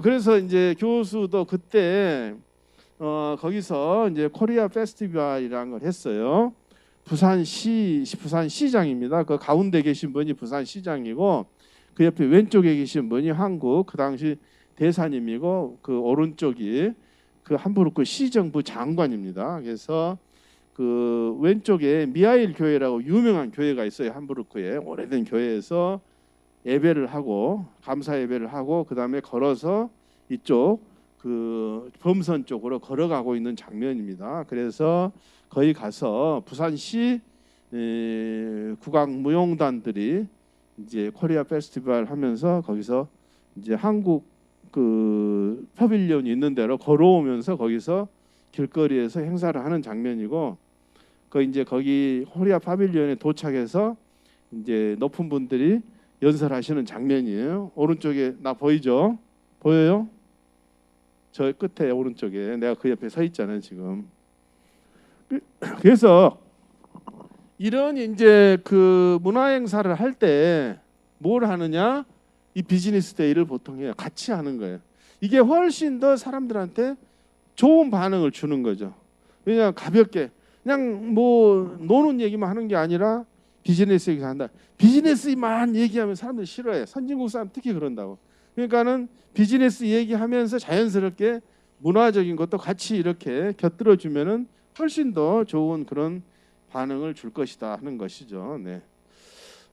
그래서 이제 교수도 그때 거기서 이제 코리아 페스티벌이라는 걸 했어요. 부산시장입니다. 그 가운데 계신 분이 부산시장이고 그 옆에 왼쪽에 계신 분이 한국 그 당시 대사님이고 그 오른쪽이 그 함부르크 시정부 장관입니다. 그래서 그 왼쪽에 미하일 교회라고 유명한 교회가 있어요. 함부르크에 오래된 교회에서 예배를 하고 감사 예배를 하고 그 다음에 걸어서 이쪽 그 범선 쪽으로 걸어가고 있는 장면입니다. 그래서 거기 가서 부산시 국악무용단들이 이제 코리아 페스티벌 하면서 거기서 이제 한국 그 퍼빌리언이 있는 데로 걸어오면서 거기서 길거리에서 행사를 하는 장면이고 거기 코리아 파빌리언에 도착해서 이제 높은 분들이 연설하시는 장면이에요. 오른쪽에 나 보이죠? 보여요? 저 끝에 오른쪽에 내가 그 옆에 서 있잖아요 지금. 그래서 이런 이제 그 문화 행사를 할 때 뭘 하느냐? 이 비즈니스 데이를 보통 해요. 같이 하는 거예요. 이게 훨씬 더 사람들한테 좋은 반응을 주는 거죠. 왜냐하면 가볍게 그냥 뭐 노는 얘기만 하는 게 아니라 비즈니스 얘기 한다. 비즈니스만 얘기하면 사람들이 싫어해. 선진국 사람 특히 그런다고. 그러니까는 비즈니스 얘기하면서 자연스럽게 문화적인 것도 같이 이렇게 곁들여 주면은 훨씬 더 좋은 그런 반응을 줄 것이다 하는 것이죠. 네.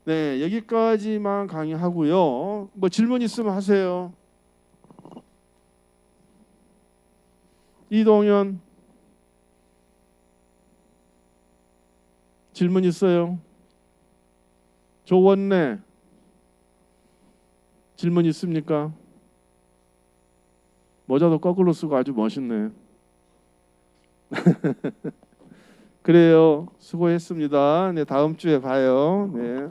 네, 여기까지만 강의하고요. 뭐 질문 있으면 하세요. 이동현 질문 있어요? 조원래 질문 있습니까? 모자도 거꾸로 쓰고 아주 멋있네. 그래요. 수고했습니다. 네, 다음 주에 봐요. 네.